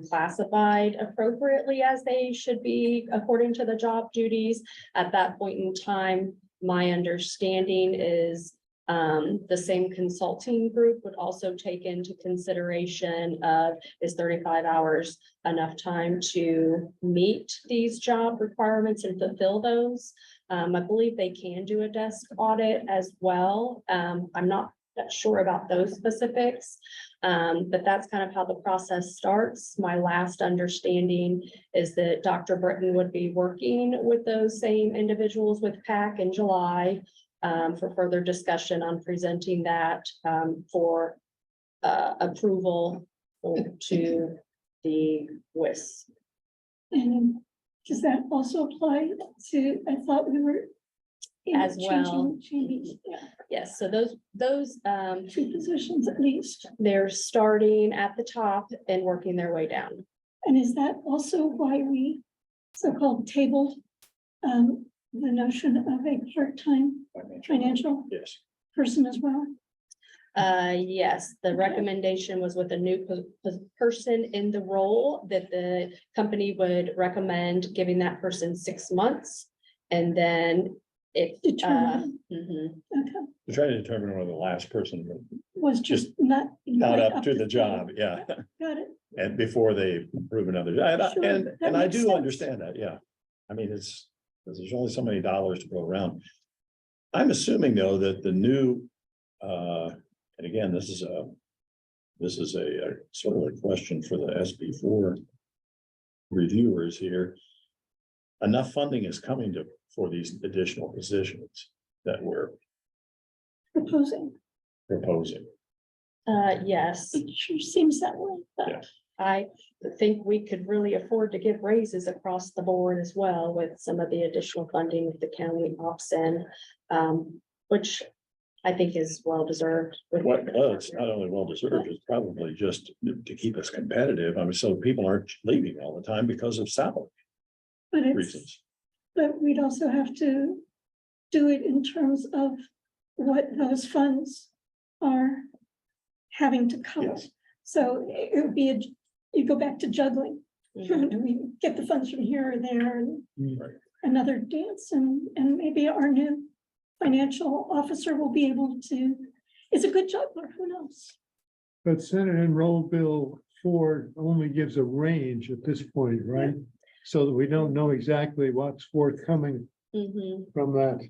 classified appropriately as they should be according to the job duties. At that point in time, my understanding is the same consulting group would also take into consideration of is 35 hours enough time to meet these job requirements and fulfill those. I believe they can do a desk audit as well. I'm not sure about those specifics. But that's kind of how the process starts. My last understanding is that Dr. Britton would be working with those same individuals with PAC in July for further discussion on presenting that for approval to the WIS. And does that also apply to, I thought we were. As well. Changing Yes, so those two positions at least. they're starting at the top and working their way down. And is that also why we so-called tabled the notion of a part-time financial Yes. person as well? Yes, the recommendation was with a new person in the role that the company would recommend giving that person 6 months. And then it, Determine. Okay, We're trying to determine whether the last person was just not. not up to the job, yeah, Got it. and before they prove another, Sure, and that I makes do sense. understand that, yeah. I mean, there's only so many dollars to go around. I'm assuming though that the new, and again, this is a sort of a question for the SB4 reviewers here. Enough funding is coming for these additional positions that we're Proposing. proposing. yes, It sure seems that way, Yeah. but I think we could really afford to give raises across the board as well with some of the additional funding the county opts in. Which I think is well deserved. Well, it's not only well deserved, it's probably just to keep us competitive. I mean, so people aren't leaving all the time because of salary but it's, reasons. but we'd also have to do it in terms of what those funds are having to cover. Yes. So it would be, you go back to juggling. Mhm. Do we get the funds from here or there and Right. another dance and maybe our new financial officer will be able to, is a good juggler, who knows? But Senate Enrolled Bill 4 only gives a range at this point, right? So that we don't know exactly what's forthcoming Mhm. from that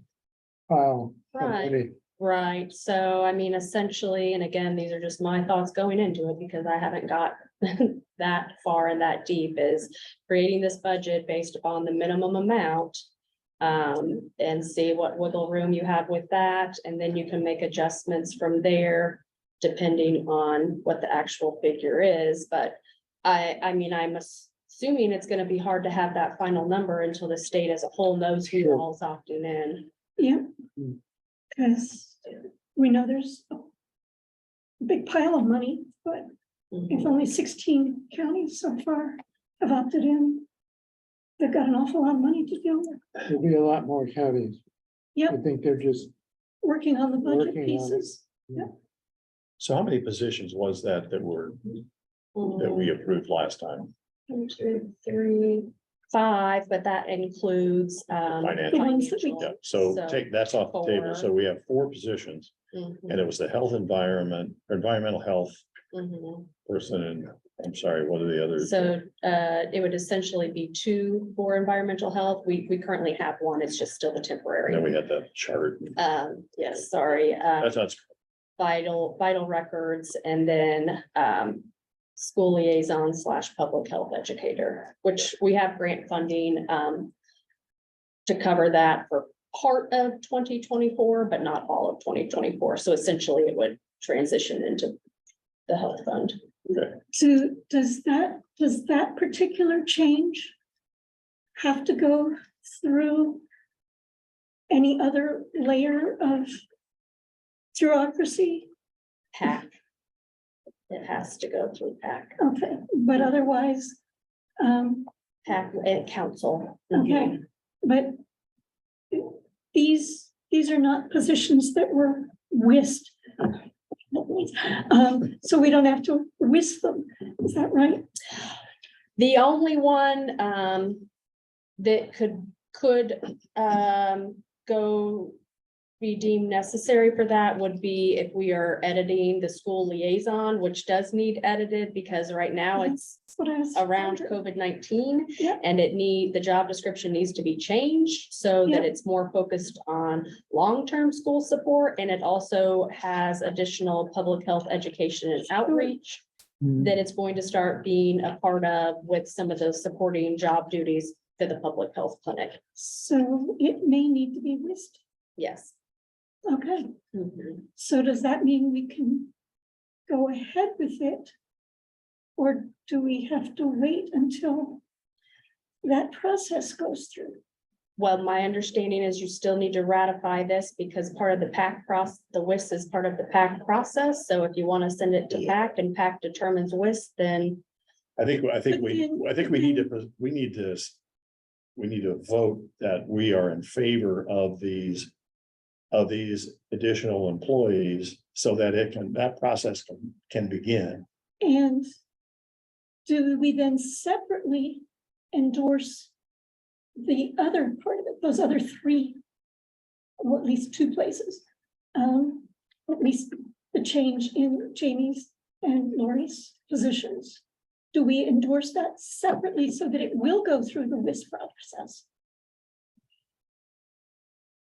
pile. of Right. money. Right, so I mean, essentially, and again, these are just my thoughts going into it because I haven't got that far and that deep, is creating this budget based upon the minimum amount. And see what wiggle room you have with that, and then you can make adjustments from there. Depending on what the actual figure is, but I mean, I'm assuming it's gonna be hard to have that final number until the state as a whole knows who Sure. all's opting in. Yeah. Mm. Because we know there's a big pile of money, but if only 16 counties so far have opted in, they've got an awful lot of money to deal with. There'll be a lot more counties. I Yep, think they're just working on the budget Working on it. pieces. So how many positions was that that we approved last time? 1, 2, 3, 5, but that includes Financial. The ones that we- Yeah, so So, take, that's off the table. 4. So we have 4 positions, Mhm, and it was the health environment, or environmental health mhm. person, and I'm sorry, what are the others? So it would essentially be 2 for environmental health. We currently have 1, it's just still the And then temporary. we had that chart. Yes, sorry, That's vital records, and then school liaison / public health educator, which we have grant funding to cover that for part of 2024, but not all of 2024. So essentially it would transition into the health fund. So does that particular change have to go through any other layer of bureaucracy? PAC. It has to go through PAC, Okay, but otherwise, PAC and council. okay, but these are not positions that were whisked. So we don't have to whisk them, is that right? The only one that could go be deemed necessary for that would be if we are editing the school liaison, which does need edited because right now it's That's what I was around wondering. COVID-19. Yeah. And the job description needs to be changed so that Yeah. it's more focused on long-term school support. And it also has additional public health education and outreach that it's going to start being a part of with some of those supporting job duties for the public health clinic. So it may need to be listed. Yes. Okay, Mhm. so does that mean we can go ahead with it? Or do we have to wait until that process goes through? Well, my understanding is you still need to ratify this because part of the PAC process, the WIS is part of the PAC process. So if you want to send it to PAC and PAC determines WIS, then I think we need to vote that we are in favor of these additional employees so that that process can begin. And do we then separately endorse the other part of it, those other three? Or at least two places, at least the change in Jamie's and Lori's positions. Do we endorse that separately so that it will go through the WIS process?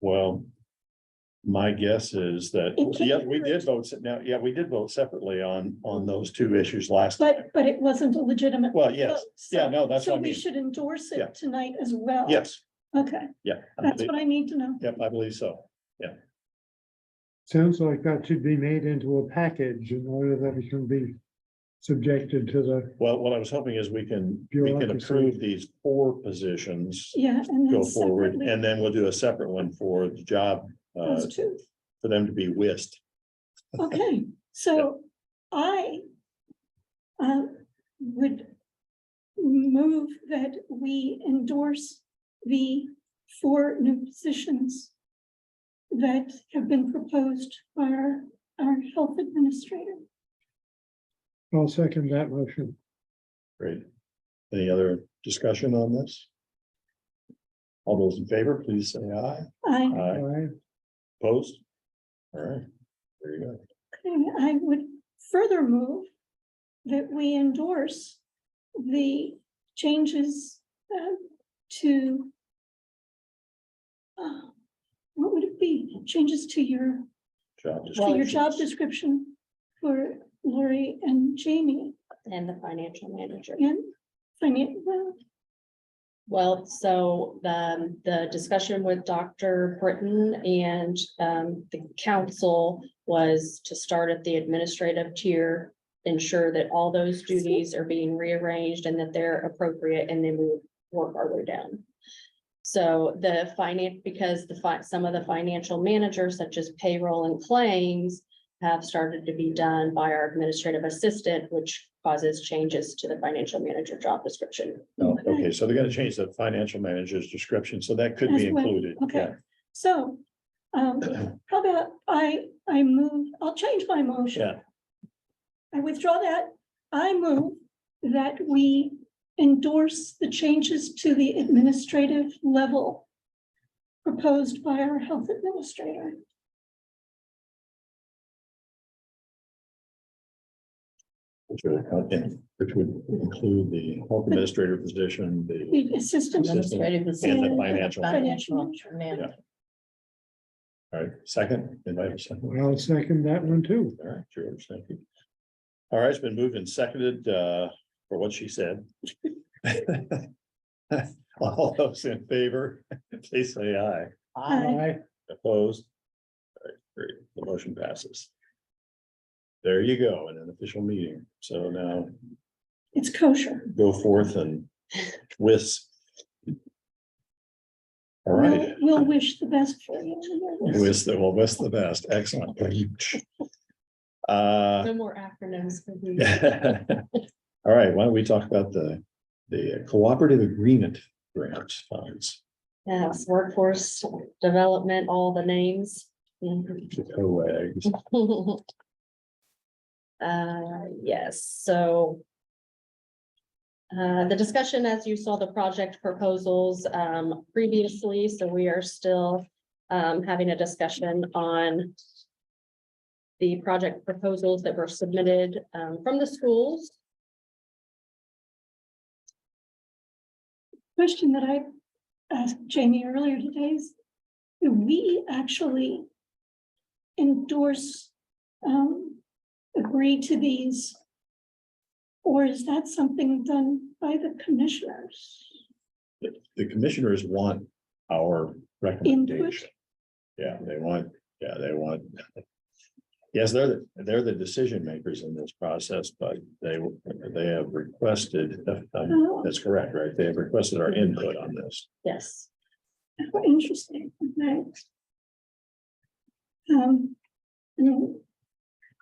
Well, my guess is that, It can't yeah, we hurt. did vote, we did vote separately on those two issues last time. But it wasn't a legitimate. Well, yes, vote, so- yeah, no, that's So what I we mean. should endorse Yeah. it tonight as well. Yes, Okay, yeah. that's what I need to know. Yep, I believe so. Sounds like that should be made into a package in order that it can be subjected to the, Well, what I was hoping is we can Bureaucracy. approve these 4 positions, Yeah, and go then forward, separately, and then we'll do a separate one for the job, those two. for them to be whisked. Okay, so I would move that we endorse the 4 new positions that have been proposed by our health administrator. I'll second that motion. Great. Any other discussion on this? All those in favor, please say aye. I, Aye. Opposed? All right, there you go. I would further move that we endorse the changes to what would it be? Changes to your Job job descriptions. description for Lori and Jamie And the financial manager. and financial. Well, so the discussion with Dr. Britton and the council was to start at the administrative tier, ensure that all those duties are being rearranged and that they're appropriate, and then we would work our way down. So because some of the financial managers, such as payroll and claims, have started to be done by our administrative assistant, which causes changes to the financial manager job description. Oh, okay, so they're gonna change the financial manager's description, so that could be As well, included. okay. Yeah. So, how about I move, I'll change my motion. Yeah, I withdraw that. I move that we endorse the changes to the administrative level proposed by our health administrator. which would include the health administrator position, the The assistant. Administrative and the assistant, financial. Financial manager. All right, second, invite a second. I'll second that one too. All right, George, thank you. All right, it's been moved and seconded for what she said. All those in favor, please say aye. Aye. Opposed? All right, great, the motion passes. There you go, in an official meeting. So now It's kosher. go forth and whisk. All right, We'll wish the best for you. whisk the best, excellent. No more acronyms. for me. All right, why don't we talk about the cooperative agreement grants funds, Yes, workforce development, all the names. Mhm. the COAGs. Yes, so. The discussion, as you saw the project proposals previously, so we are still having a discussion on the project proposals that were submitted, from the schools. Question that I asked Jamie earlier today is, do we actually endorse, agree to these? Or is that something done by the commissioners? The commissioners want our recommendation. Yeah, they want. Yes, they're the decision makers in this process, but they have requested, that's correct, right? They have requested our input on this. Yes. Oh, interesting. Okay.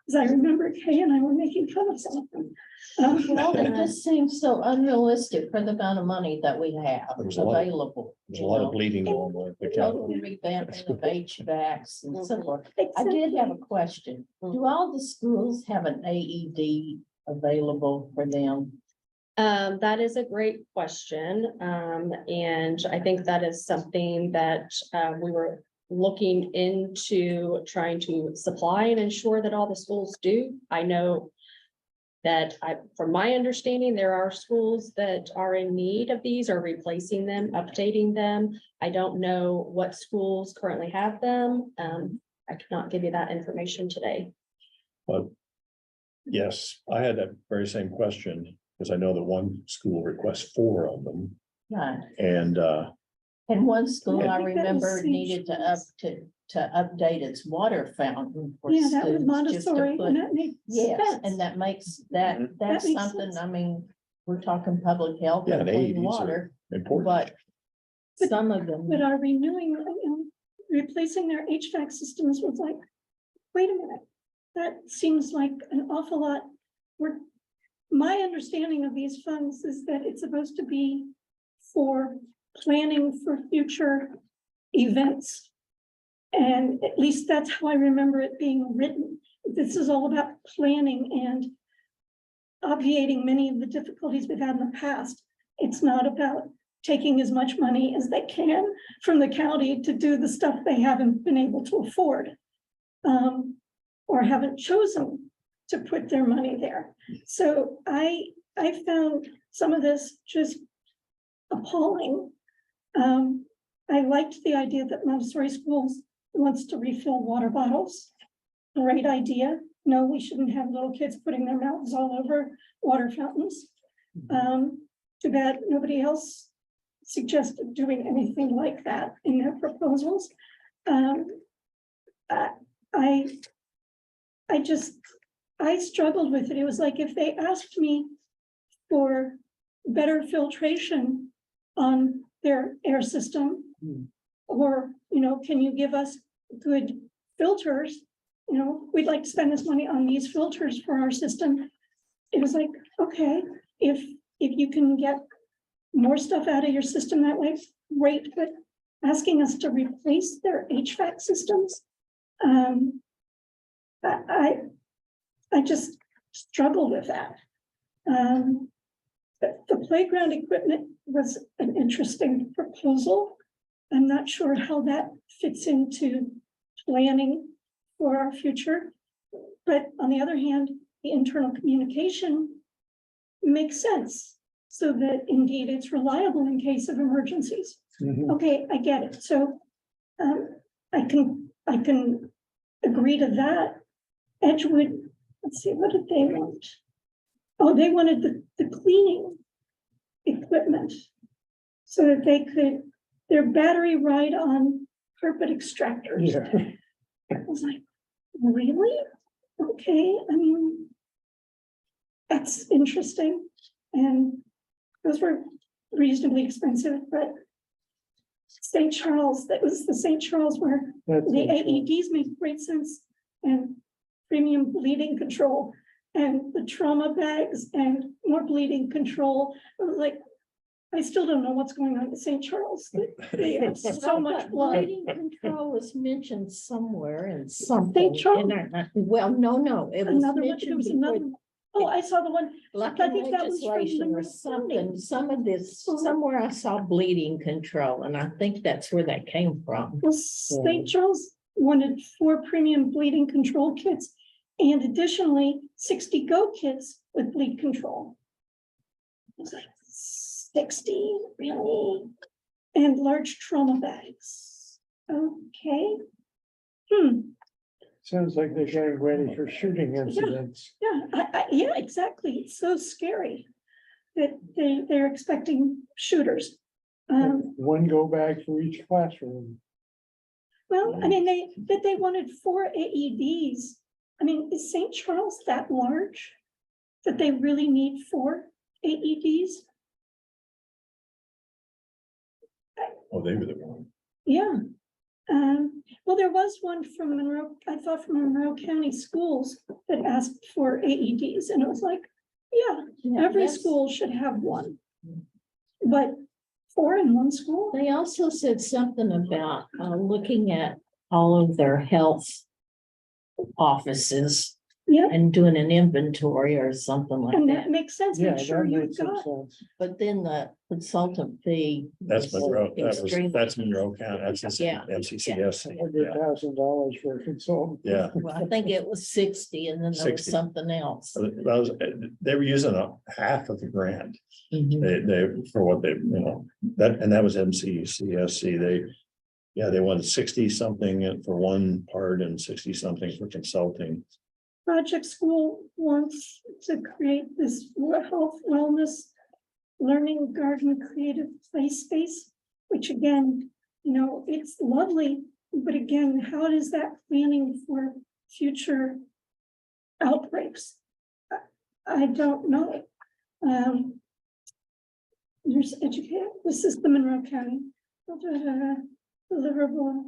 As I remember, Kay and I were making fun of some of them. Well, it just seems so unrealistic for the amount of money that we have There's a lot of- available. There's a lot of bleeding going on with the Total county. revamping of HVACs and so forth. I Exactly. did have a question. Do all the schools have an AED available for them? That is a great question. And I think that is something that, we were looking into trying to supply and ensure that all the schools do. I know that from my understanding, there are schools that are in need of these or replacing them, updating them. I don't know what schools currently have them. I could not give you that information today. But yes, I had that very same question, because I know that one school requests 4 of them, Right. and And one school Yeah, I I think that was remember St. needed to update its water fountain. for Yeah, that was students, just to Montessori, put- and that makes Yes, sense. and that makes that's makes something, sense. I mean, we're talking public health Yeah, and and clean AEDs are water, important. but some of them. But our renewing, replacing their HVAC systems was like, wait a minute, that seems like an awful lot. My understanding of these funds is that it's supposed to be for planning for future events. And at least that's how I remember it being written. This is all about planning and obviating many of the difficulties we've had in the past. It's not about taking as much money as they can from the county to do the stuff they haven't been able to afford. Or haven't chosen to put their money there. So I found some of this just appalling. I liked the idea that Montessori Schools wants to refill water bottles. Great idea. No, we shouldn't have little kids putting their mouths all over water fountains. Too bad nobody else suggested doing anything like that in their proposals. I struggled with it. It was like if they asked me for better filtration on their air system, or, can you give us good filters? We'd like to spend this money on these filters for our system. It was like, okay, if you can get more stuff out of your system that way, great, but asking us to replace their HVAC systems, I just struggled with that. The playground equipment was an interesting proposal. I'm not sure how that fits into planning for our future. But on the other hand, the internal communication makes sense so that indeed it's reliable in case of emergencies. Okay, I get it. So I can agree to that. Edgewood, let's see, what did they want? Oh, they wanted the cleaning equipment so that they could, their battery ride on carpet extractors. I was like, really? Okay, I mean, that's interesting. And those were reasonably expensive, but St. Charles, that was the St. Charles where the AEDs make great sense, and premium bleeding control and the trauma bags and more bleeding control. I was like, I still don't know what's going on at St. Charles. They have so much blood. Bleeding control was mentioned somewhere in something. Charles. Well, no, it was Another one, there mentioned was before. another. Oh, I saw the one, Like I in think that was from legislation or Monroe County. something, some of this, somewhere I saw bleeding control, and I think that's where that came from. well, St. Charles wanted 4 premium bleeding control kits and additionally 60 go kits with bleed control. I was like, 60, really? And large trauma bags. Okay. Sounds like they're getting ready for shooting incidents. Yeah, yeah, exactly. It's so scary that they're expecting shooters. One go bag for each classroom. Well, I mean, they wanted 4 AEDs. I mean, is St. Charles that large? That they really need 4 AEDs? Oh, they were the one. Yeah. Well, there was one from Monroe, I thought from Monroe County Schools that asked for AEDs, and it was like, yeah, every That's- school should have one. But 4 in one school? They also said something about looking at all of their health offices Yeah, and doing an inventory or something like and that. that makes sense. Yeah, Make sure that you've makes some got, sense. But then the consultant fee. That's was Monroe, extremely- that's Monroe County, that's Yeah. MCCS. $100,000 for a consultant. Yeah. Well, I think it was 60 and then there was 60. something else. They were using a half of the grant. Mhm. They, for what they, that was MCCSC, they wanted 60 something for one part and 60 something for consulting. Project School wants to create this health, wellness, learning garden, creative play space, which again, it's lovely, but again, how does that planning for future outbreaks? I don't know. Nurse educator, this is the Monroe County. Deliverable.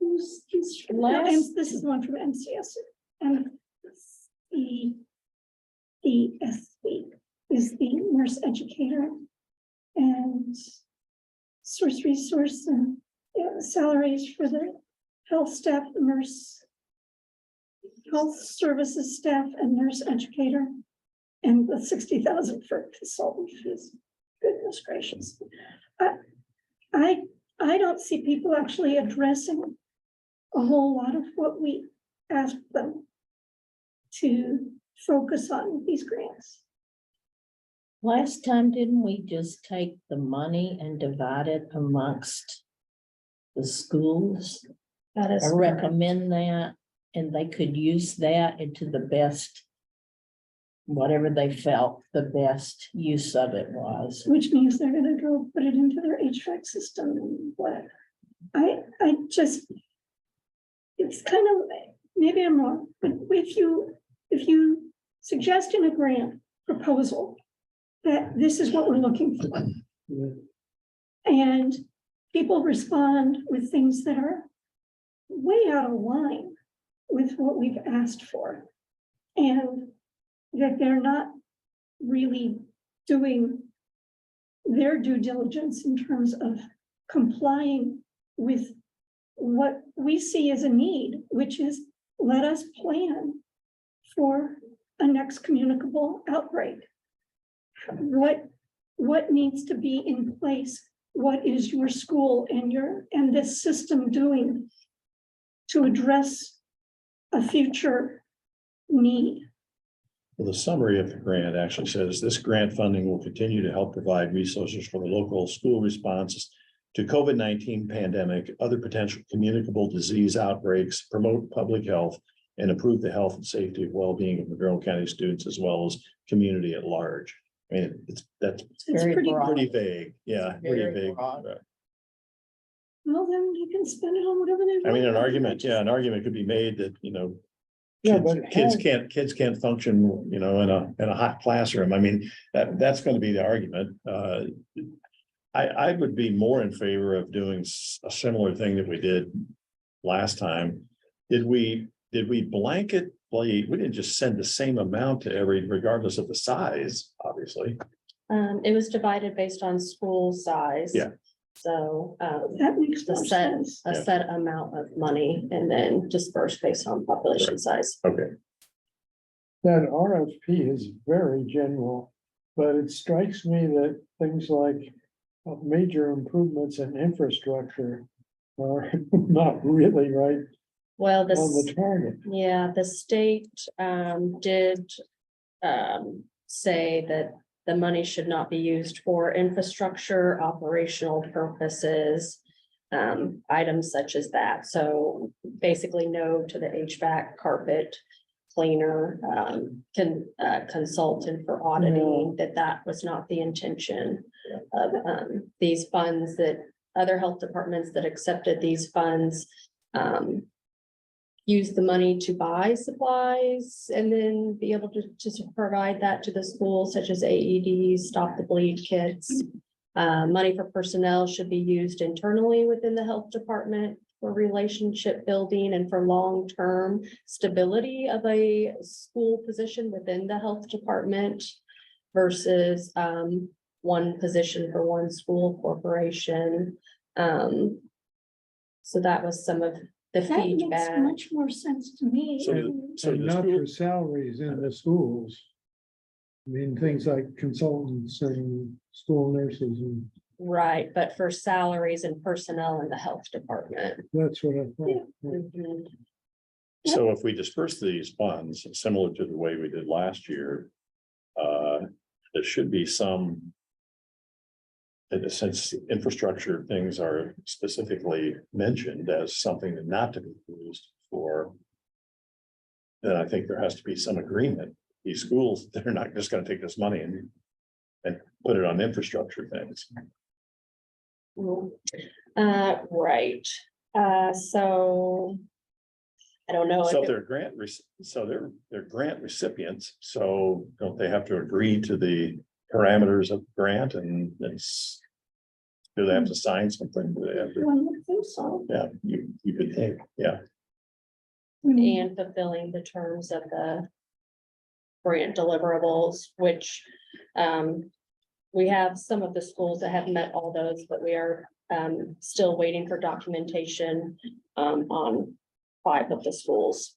This is one from MCS. And the SB is the nurse educator. And source resource and salaries for the health staff, nurse, health services staff and nurse educator. And the 60,000 for consultant fees. Goodness gracious. I don't see people actually addressing a whole lot of what we asked them to focus on with these grants. Last time, didn't we just take the money and divide it amongst the schools? That is I correct. recommend that, and they could use that into the best, whatever they felt the best use of it was. Which means they're gonna go put it into their HVAC system and whatever. I just, it's kind of, maybe I'm wrong, but if you suggest in a grant proposal that this is what we're looking for, and people respond with things that are way out of line with what we've asked for, and that they're not really doing their due diligence in terms of complying with what we see as a need, which is let us plan for a next communicable outbreak. What needs to be in place? What is your school and this system doing to address a future need? Well, the summary of the grant actually says this grant funding will continue to help provide resources for the local school responses to COVID-19 pandemic, other potential communicable disease outbreaks, promote public health, and improve the health and safety and well-being of Monroe County students as well as community at large. I mean, that's It's Very pretty, broad. pretty vague. Yeah, pretty Very vague. broad. well, then you can spend it on whatever they want. I mean, an argument could be made that, Yeah, kids but can't function, in a hot classroom. I mean, that's going to be the argument. I would be more in favor of doing a similar thing that we did last time. Did we blanket, we didn't just send the same amount to regardless of the size, obviously. It was divided based on school size. Yeah. So, That makes the more set, sense. a set amount of money and then dispersed based on population size. Okay. That RFP is very general, but it strikes me that things like major improvements in infrastructure are not really right Well, on the this, target. yeah, the state did say that the money should not be used for infrastructure, operational purposes, items such as that. So basically no to the HVAC, carpet cleaner, consultant for auditing, that was not the intention of these funds, that other health departments that accepted these funds use the money to buy supplies and then be able to just provide that to the schools, such as AEDs, stop the bleed kits. Money for personnel should be used internally within the health department for relationship building and for long-term stability of a school position within the health department versus one position for one school corporation. So that was some of the That makes feedback. much more sense to me. So And the not school, for salaries in the schools. I mean, things like consultants and school nurses, and Right, but for salaries and personnel in the health department. that's what I thought. Mhm. so if we disperse these funds, similar to the way we did last year, there should be some. In a sense, infrastructure things are specifically mentioned as something not to be used for. Then I think there has to be some agreement. These schools, they're not just gonna take this money and put it on infrastructure things. Right, so. I don't know. if So if it- they're they're grant recipients, so don't they have to agree to the parameters of the grant and it's. Do they have to sign something? Do they have to, One would think so. yeah, you could think, yeah, And fulfilling the terms of the grant deliverables, which we have some of the schools that have met all those, but we are still waiting for documentation on 5 of the schools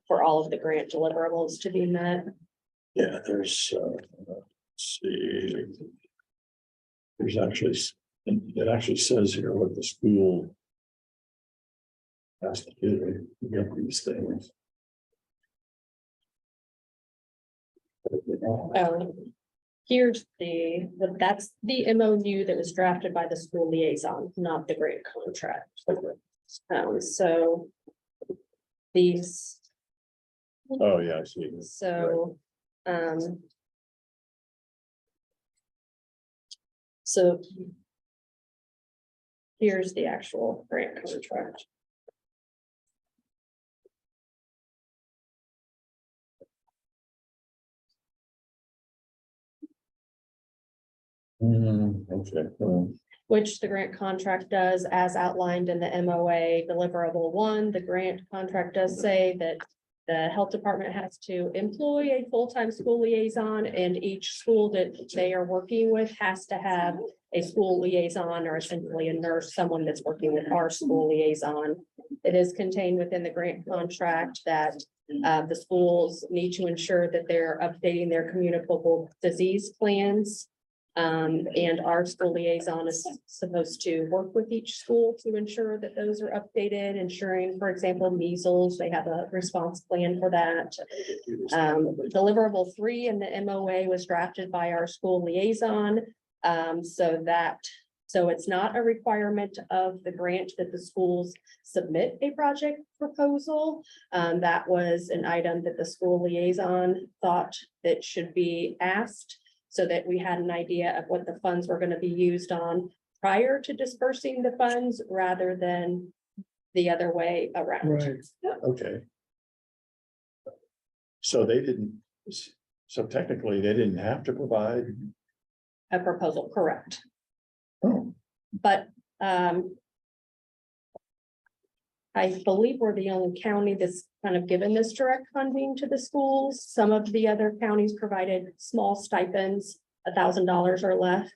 for all of the grant deliverables to be met. yeah, there's, let's see. There's actually, it actually says here what the school. Has to do, to get these things. Here's that's the MOU that was drafted by the school liaison, not the grant contract. So these, Oh, yeah, I see. so, so here's the actual grant contract. Okay, Which the grant contract does as outlined in the MOA deliverable 1. The grant contract does say that the health department has to employ a full-time school liaison, and each school that they are working with has to have a school liaison, or essentially a nurse, someone that's working with our school liaison. It is contained within the grant contract that the schools need to ensure that they're updating their communicable disease plans. And our school liaison is supposed to work with each school to ensure that those are updated, ensuring, for example, measles, they have a response plan for that. Deliverable 3 in the MOA was drafted by our school liaison. So it's not a requirement of the grant that the schools submit a project proposal. That was an item that the school liaison thought that should be asked, so that we had an idea of what the funds were going to be used on prior to dispersing the funds, rather than the other way around. Right. okay. So they didn't, so technically they didn't have to provide, A proposal, correct. oh, But I believe we're the only county that's kind of given this direct funding to the schools. Some of the other counties provided small stipends, $1,000 or less.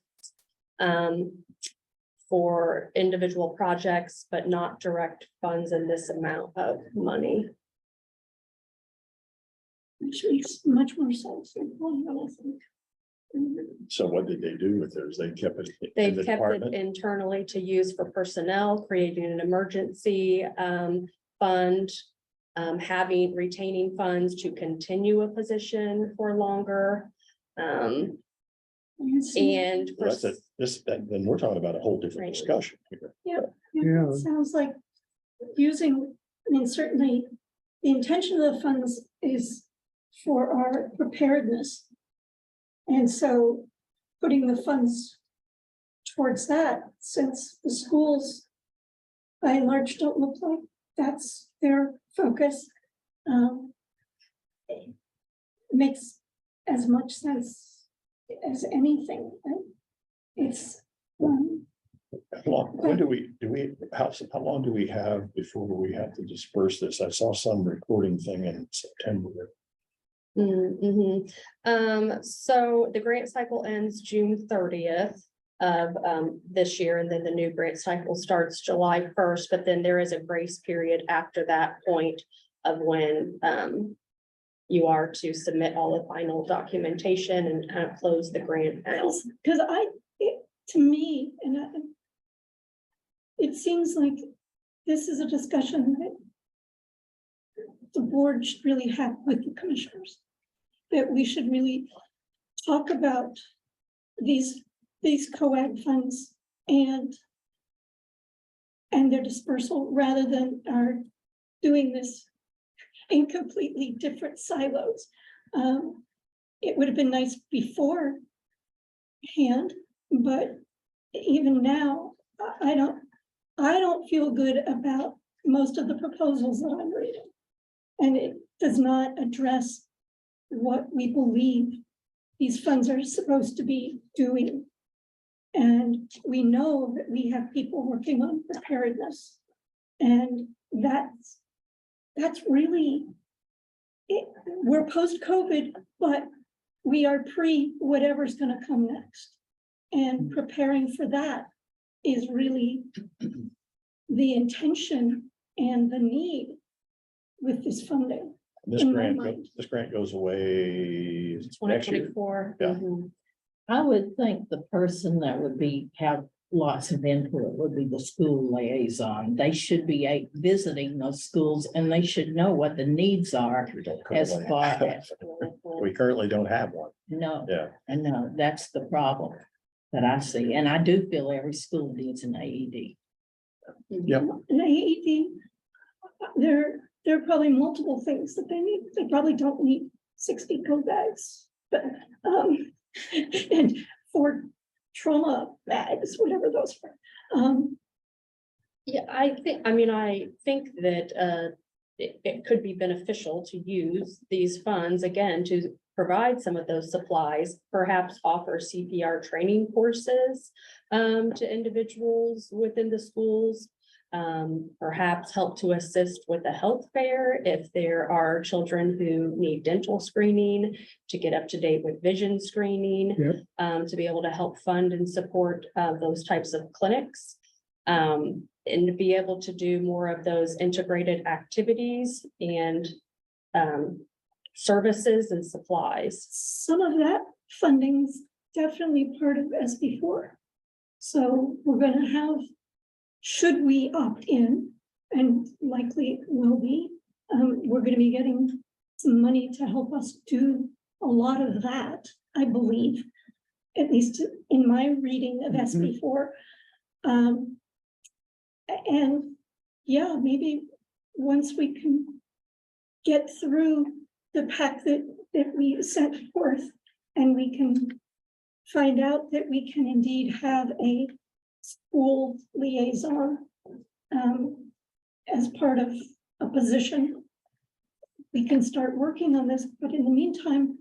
For individual projects, but not direct funds in this amount of money. which makes much more sense than one, I think. So what did they do with theirs? They kept it in They've the kept it department? internally to use for personnel, creating an emergency fund. Having retaining funds to continue a position for longer. And for That's it. Then we're talking about a whole different Right. discussion here. Yeah, Yeah. it sounds like using, I mean, certainly the intention of the funds is for our preparedness. And so putting the funds towards that, since the schools by and large don't look like that's their focus, makes as much sense as anything. It's, When do we, how long do we have before we have to disperse this? I saw some reporting thing in September. So the grant cycle ends June 30th of this year, and then the new grant cycle starts July 1st, but then there is a grace period after that point of when you are to submit all the final documentation and kind of close the grant out. because to me, it seems like this is a discussion that the board should really have with the commissioners. That we should really talk about these co-ed funds and their dispersal rather than our doing this in completely different silos. It would have been nice beforehand, but even now, I don't feel good about most of the proposals that I'm reading. And it does not address what we believe these funds are supposed to be doing. And we know that we have people working on preparedness. And that's really it. We're post-COVID, but we are pre whatever's going to come next. And preparing for that is really the intention and the need with this funding. This In my grant, mind. this grant goes away next year. 2024. Yeah. Mhm. I would think the person that would have lots of input would be the school liaison. They should be visiting those schools and they should know what the needs are. We don't As currently far have- as- We currently don't have one. No, Yeah. I know, that's the problem that I see. And I do feel every school needs an AED. Yep. An AED, there are probably multiple things that they need. They probably don't need 60 go bags, but, and 4 trauma bags, whatever those are. Yeah, I think that it could be beneficial to use these funds again to provide some of those supplies, perhaps offer CPR training courses to individuals within the schools. Perhaps help to assist with the health fair if there are children who need dental screening, to get up to date with vision screening. To be able to help fund and support those types of clinics. And to be able to do more of those integrated activities and services and supplies. Some of that funding's definitely part of SB4. So we're gonna have, should we opt in, and likely will be, we're gonna be getting some money to help us do a lot of that, I believe, at least in my reading of SB4. And yeah, maybe once we can get through the pack that we set forth, and we can find out that we can indeed have a school liaison as part of a position, we can start working on this. But in the meantime,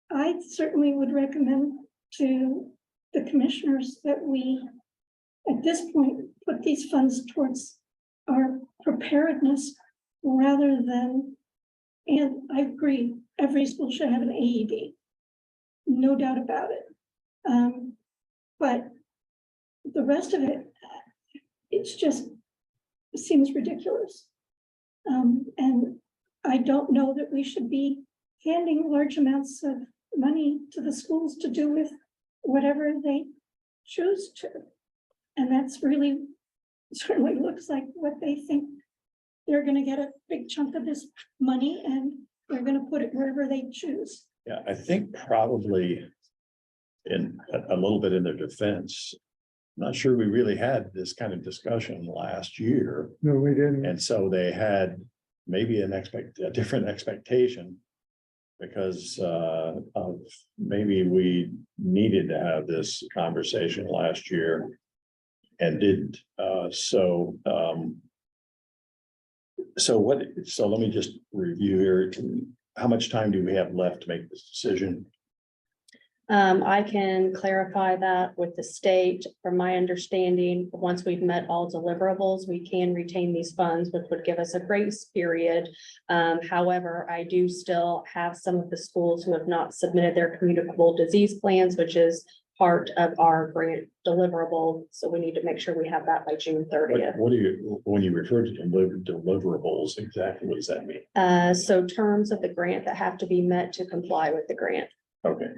I certainly would recommend to the commissioners that we, at this point, put these funds towards our preparedness rather than, and I agree, every school should have an AED, no doubt about it. But the rest of it, it's just, it seems ridiculous. And I don't know that we should be handing large amounts of money to the schools to do with whatever they choose to. And that's really, certainly looks like what they think. They're gonna get a big chunk of this money and they're gonna put it wherever they choose. Yeah, I think probably in a little bit in their defense, not sure we really had this kind of discussion last year. No, we didn't. And so they had maybe a different expectation. Because of maybe we needed to have this conversation last year. And didn't, so let me just review here. How much time do we have left to make this decision? I can clarify that with the state. From my understanding, once we've met all deliverables, we can retain these funds, which would give us a grace period. However, I do still have some of the schools who have not submitted their communicable disease plans, which is part of our grant deliverable. So we need to make sure we have that by June 30th. What do you, when you refer to deliverables, exactly what does that mean? So terms of the grant that have to be met to comply with the grant. Okay.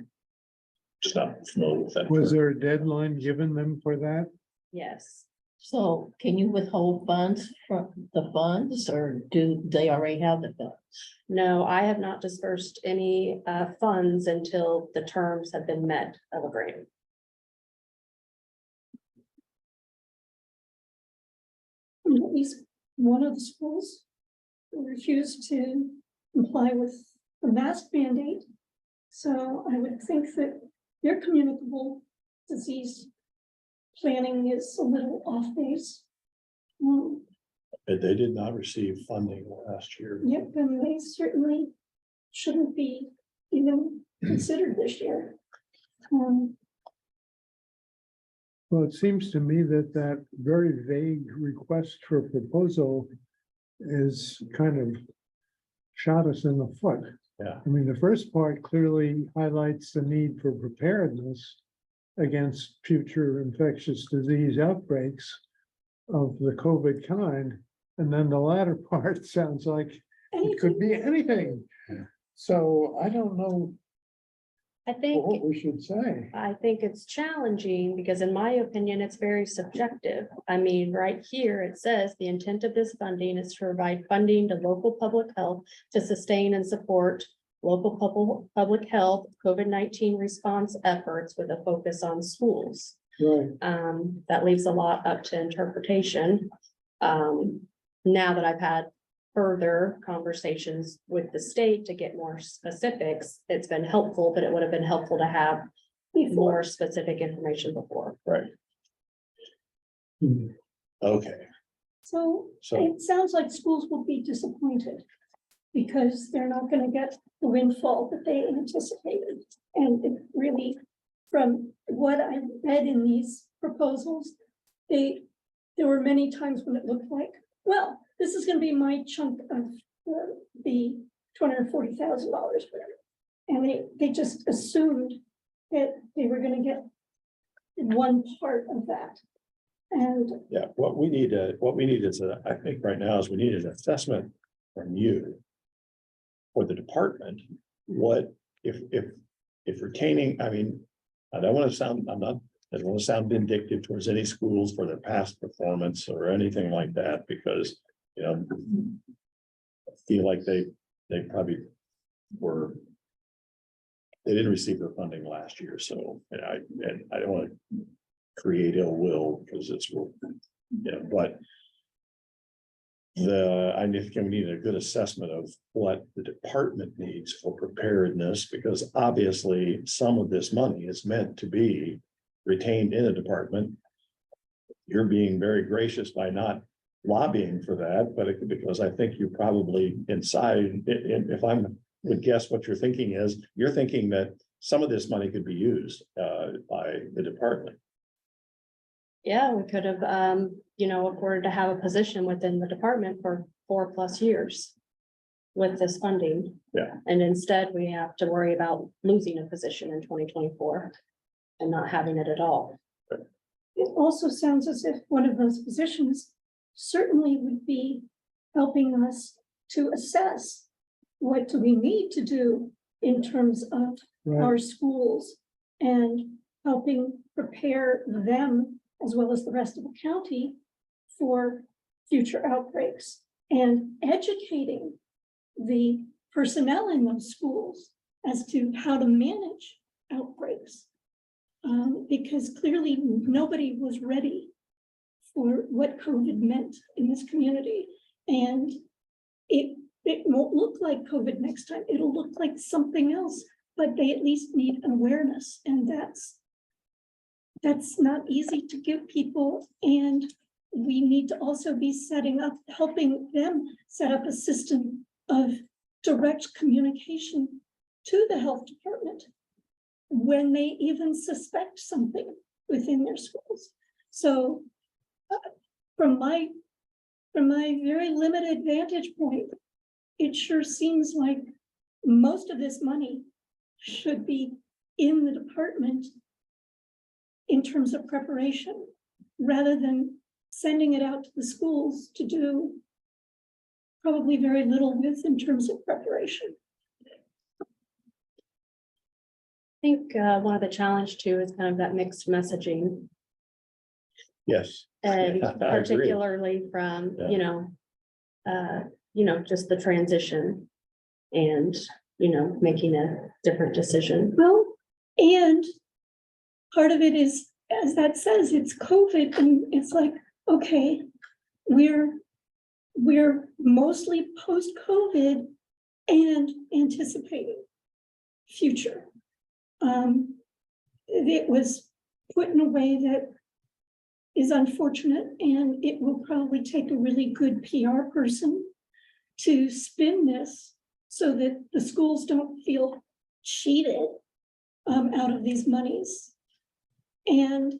Just not familiar with that. Was term. there a deadline given them for that? Yes. So can you withhold funds from the funds or do they already have the funds? No, I have not dispersed any funds until the terms have been met of a grant. And at least one of the schools refused to comply with the mask mandate. So I would think that their communicable disease planning is a little off base. They did not receive funding last year. Yep, and they certainly shouldn't be even considered this year. Well, it seems to me that that very vague request for proposal is kind of shot us in the foot. Yeah. I mean, the first part clearly highlights the need for preparedness against future infectious disease outbreaks of the COVID kind. And then the latter part sounds like it could be anything. So I don't know I think. what we should say. I think it's challenging because in my opinion, it's very subjective. I mean, right here, it says the intent of this funding is to provide funding to local public health to sustain and support local public health COVID-19 response efforts with a focus on schools. Right. That leaves a lot up to interpretation. Now that I've had further conversations with the state to get more specifics, it's been helpful, but it would have been helpful to have more specific information before. Right. Okay, So so, it sounds like schools will be disappointed because they're not gonna get the windfall that they anticipated. And it really, from what I read in these proposals, there were many times when it looked like, well, this is gonna be my chunk of the $240,000, whatever. And they just assumed that they were gonna get one part of that. And yeah, what we need is, I think right now is we need an assessment from you. For the department, what if retaining, I mean, I don't want to sound, I don't want to sound vindictive towards any schools for their past performance or anything like that, because, you know. I feel like they probably were. They didn't receive their funding last year, so, and I don't want to create ill will because it's, you know, but. I think we need a good assessment of what the department needs for preparedness, because obviously some of this money is meant to be retained in a department. You're being very gracious by not lobbying for that, but because I think you probably inside, if I would guess what you're thinking is, you're thinking that some of this money could be used by the department. Yeah, we could have, afforded to have a position within the department for 4+ years with this funding. Yeah. And instead, we have to worry about losing a position in 2024 and not having it at all. it also sounds as if one of those positions certainly would be helping us to assess what do we need to do in terms of Right, our schools and helping prepare them as well as the rest of the county for future outbreaks and educating the personnel in those schools as to how to manage outbreaks. Because clearly nobody was ready for what COVID meant in this community. And it won't look like COVID next time. It'll look like something else, but they at least need awareness. And that's not easy to give people. And we need to also be helping them set up a system of direct communication to the health department when they even suspect something within their schools. So from my very limited vantage point, it sure seems like most of this money should be in the department in terms of preparation, rather than sending it out to the schools to do probably very little with in terms of preparation. I think one of the challenge too is kind of that mixed messaging. Yes. And I agree. particularly from, just the transition and, making a different decision. Well, and part of it is, as that says, it's COVID, and it's like, okay, we're mostly post-COVID and anticipating future. It was put in a way that is unfortunate, and it will probably take a really good PR person to spin this so that the schools don't feel cheated out of these monies. And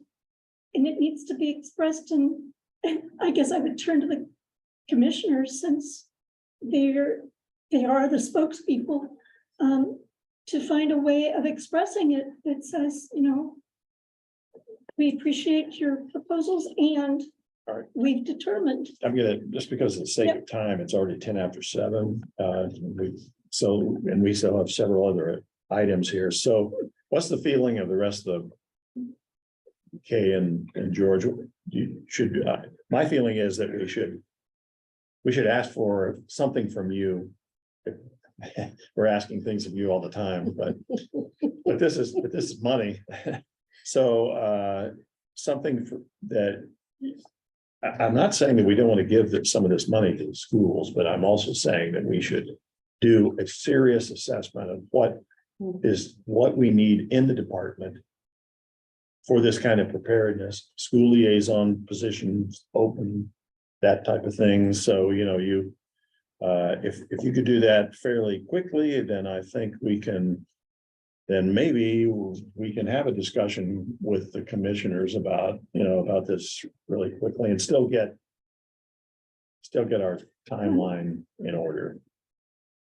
it needs to be expressed, and I guess I would turn to the commissioners, since they are the spokespeople, to find a way of expressing it that says, we appreciate your proposals, and All right. we've determined. I'm gonna, just because of the sake of time, it's already 10 after 7. And we still have several other items here. So what's the feeling of the rest of the Kay and George? My feeling is that we should ask for something from you. We're asking things of you all the time, but this is money. So something that I'm not saying that we don't want to give some of this money to the schools, but I'm also saying that we should do a serious assessment of what we need in the department for this kind of preparedness, school liaison positions open, that type of thing. So, if you could do that fairly quickly, then I think maybe we can have a discussion with the commissioners about this really quickly and still get our timeline in order.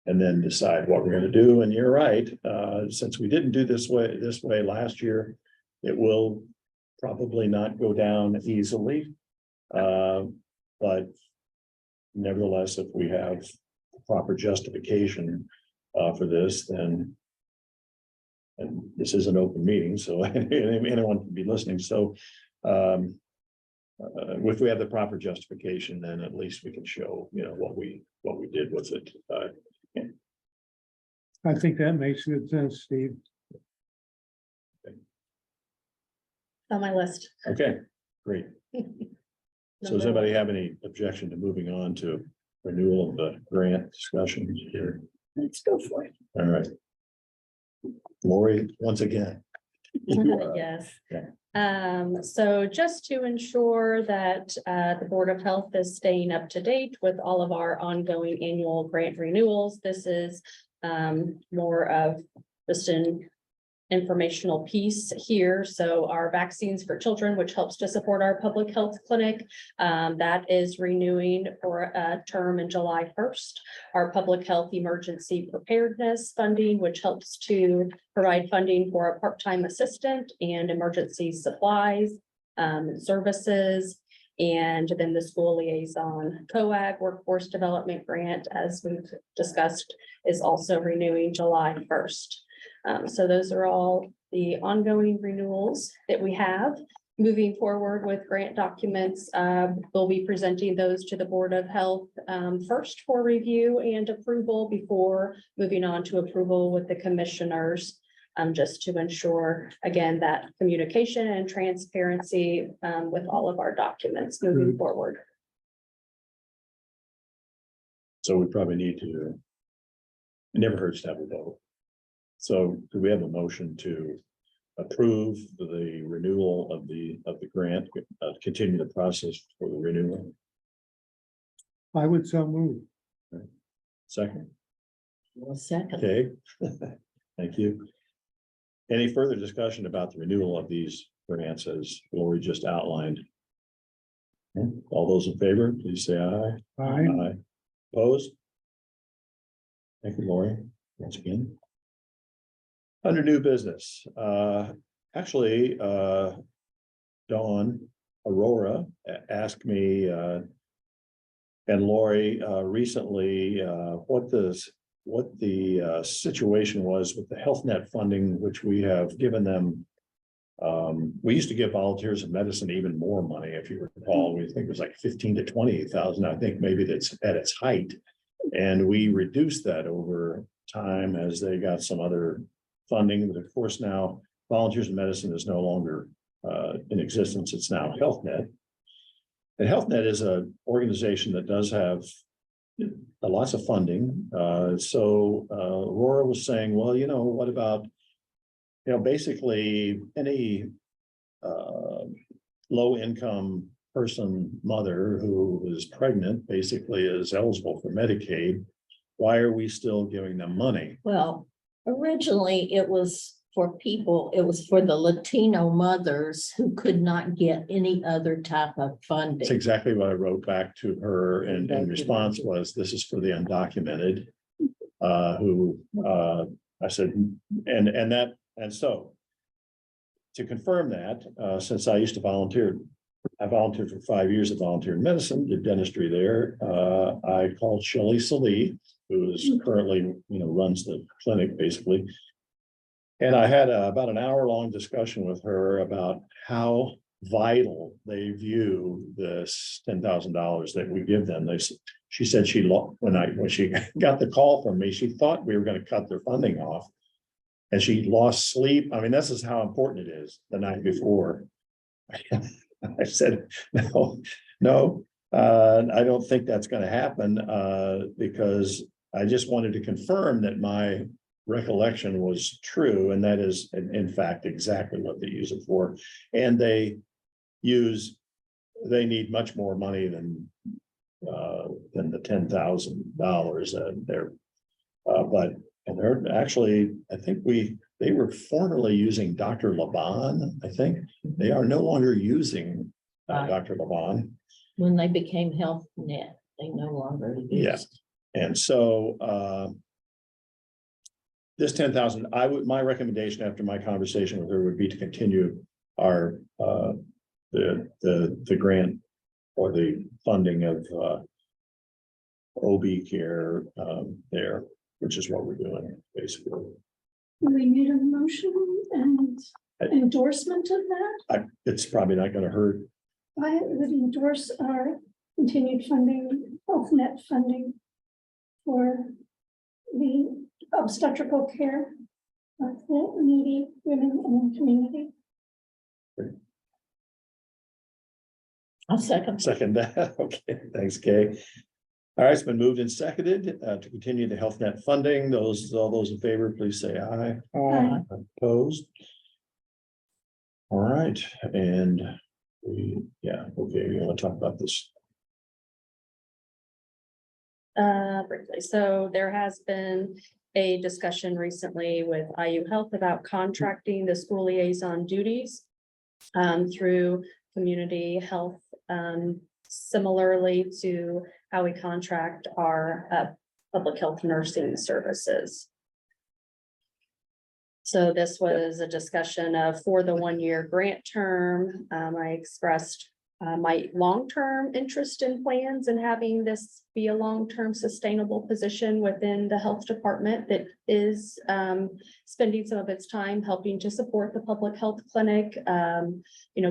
And then decide what we're going to do. And you're right, since we didn't do this way last year, it will probably not go down easily. But nevertheless, if we have proper justification for this, then, and this is an open meeting, so anyone can be listening. So if we have the proper justification, then at least we can show, what we did with it. I think that makes good sense, Steve. On my list. Okay, great. So does anybody have any objection to moving on to renewal of the grant discussion here? Let's go for it. All right. Lori, once again. Yes. So just to ensure that the Board of Health is staying up to date with all of our ongoing annual grant renewals, this is more of just an informational piece here. So our vaccines for children, which helps to support our public health clinic, that is renewing for a term in July 1st. Our public health emergency preparedness funding, which helps to provide funding for a part-time assistant and emergency supplies, services. And then the school liaison COAG workforce development grant, as we've discussed, is also renewing July 1st. So those are all the ongoing renewals that we have. Moving forward with grant documents, we'll be presenting those to the Board of Health first for review and approval before moving on to approval with the commissioners. Just to ensure, again, that communication and transparency with all of our documents moving forward. So we probably need to. It never hurts to have a vote. So do we have a motion to approve the renewal of the grant, continue the process for the renewal? I would so move. Second, Well, second. okay. Thank you. Any further discussion about the renewal of these grants as Lori just outlined? All those in favor, please say aye. Aye. Opposed? Thank you, Lori, once again. Under new business, actually, Dawn Aurora asked me, and Lori, recently, what the situation was with the Health Net funding, which we have given them. We used to give volunteers in medicine even more money, if you recall. We think it was like 15 to 20,000. I think maybe that's at its height. And we reduced that over time as they got some other funding. But of course, now Volunteers in Medicine is no longer in existence. It's now Health Net. And Health Net is an organization that does have lots of funding. So Aurora was saying, well, you know, what about, you know, basically any low income person, mother who is pregnant, basically is eligible for Medicaid. Why are we still giving them money? Well, originally it was for people, it was for the Latino mothers who could not get any other type of That's funding. exactly what I wrote back to her, and in response was, this is for the undocumented. Who I said, and so to confirm that, since I used to volunteer, I volunteered for 5 years at Volunteer in Medicine, did dentistry there. I called Shelley Salee, who is currently, runs the clinic basically. And I had about an hour-long discussion with her about how vital they view this $10,000 that we give them. She said when she got the call from me, she thought we were going to cut their funding off. And she lost sleep. I mean, this is how important it is the night before. I said, no, I don't think that's going to happen because I just wanted to confirm that my recollection was true. And that is, in fact, exactly what they use it for. And they need much more money than the $10,000 there. And they're actually, I think they were formerly using Dr. Laban. I think they are no longer using Dr. Laban. When they became Health Net, they no longer. Yes. And so this 10,000, my recommendation after my conversation with her would be to continue our the grant or the funding of OB care there, which is what we're doing basically. We need a motion and endorsement of that. It's probably not going to hurt. I would endorse our continued funding, Health Net funding for the obstetrical care of the needy women in the community. I'll second. Second that. Okay, thanks, Kay. All right, it's been moved and seconded to continue the Health Net funding. All those in favor, please say aye. Aye. Opposed? All right, and okay, we want to talk about this. Briefly, so there has been a discussion recently with IU Health about contracting the school liaison duties through community health, similarly to how we contract our public health nursing services. So this was a discussion of for the 1-year grant term. I expressed my long-term interest in plans and having this be a long-term sustainable position within the health department that is spending some of its time helping to support the public health clinic.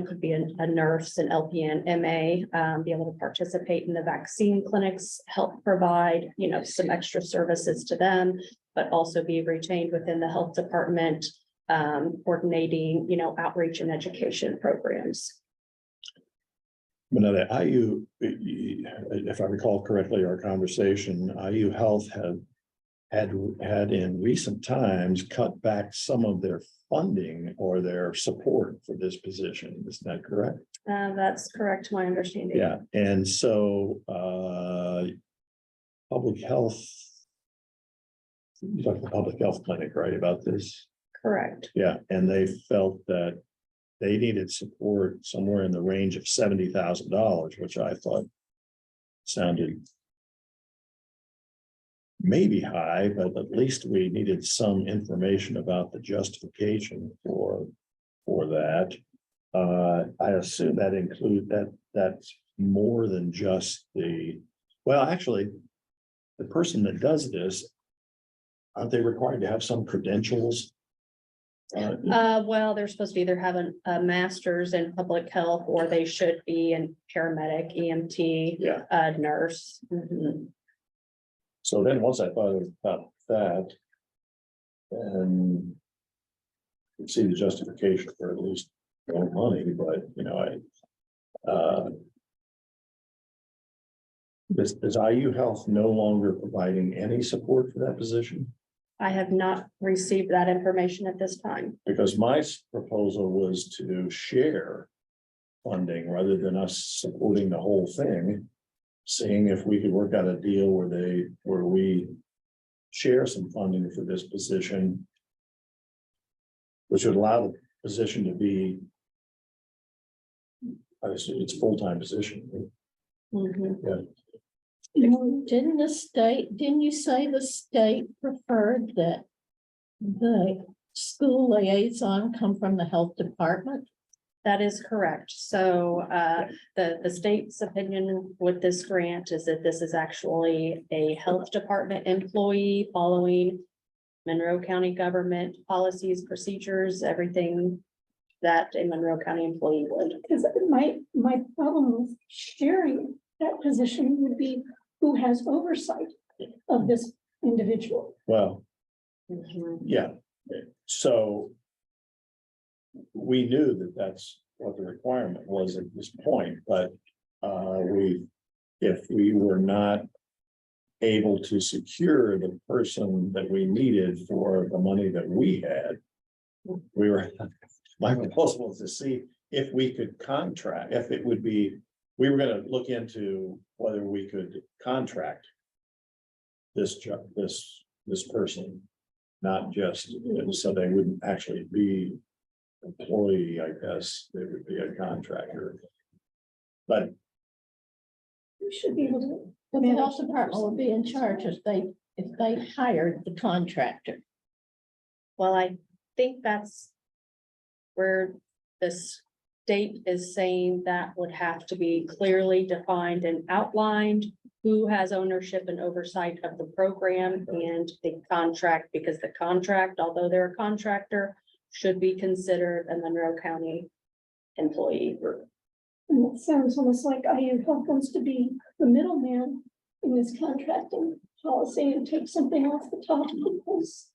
Could be a nurse, an LPN, MA, be able to participate in the vaccine clinics, help provide, some extra services to them, but also be retained within the health department, coordinating, outreach and education programs. But now the IU, if I recall correctly, our conversation, IU Health had in recent times cut back some of their funding or their support for this position. Isn't that correct? That's correct, to my understanding. Yeah, and so public health. You talked about the public health clinic, right, about this? Correct. Yeah, and they felt that they needed support somewhere in the range of $70,000, which I thought sounded maybe high, but at least we needed some information about the justification for that. I assume that that's more than just actually, the person that does this, aren't they required to have some credentials? Well, they're supposed to either have a master's in public health, or they should be in paramedic, EMT, Yeah. Nurse. Mhm. So then once I thought about that. And. You see the justification for at least more money, but is IU Health no longer providing any support for that position? I have not received that information at this time. Because my proposal was to share funding rather than us supporting the whole thing. Seeing if we could work out a deal where we share some funding for this position. Which would allow the position to be. I assume it's a full-time position. Mhm. Didn't you say the state preferred that the school liaison come from the health department? That is correct. So the state's opinion with this grant is that this is actually a health department employee following Monroe County government policies, procedures, everything that a Monroe County employee would. Because my problem with sharing that position would be who has oversight of this individual. Well, Mhm. yeah, so. We knew that that's what the requirement was at this point, but if we were not. Able to secure the person that we needed for the money that we had. My proposal was to see if we could contract, if it would be, we were gonna look into whether we could contract. This job, this person, not just, so they wouldn't actually be employee, I guess, they would be a contractor. But We should be able to. But the health department would be in charge if they hired the contractor. Well, I think that's where the state is saying that would have to be clearly defined and outlined. Who has ownership and oversight of the program and the contract, because the contract, although they're a contractor, should be considered a Monroe County employee. And it sounds almost like IU Health wants to be the middleman in this contracting policy and take something off the top because.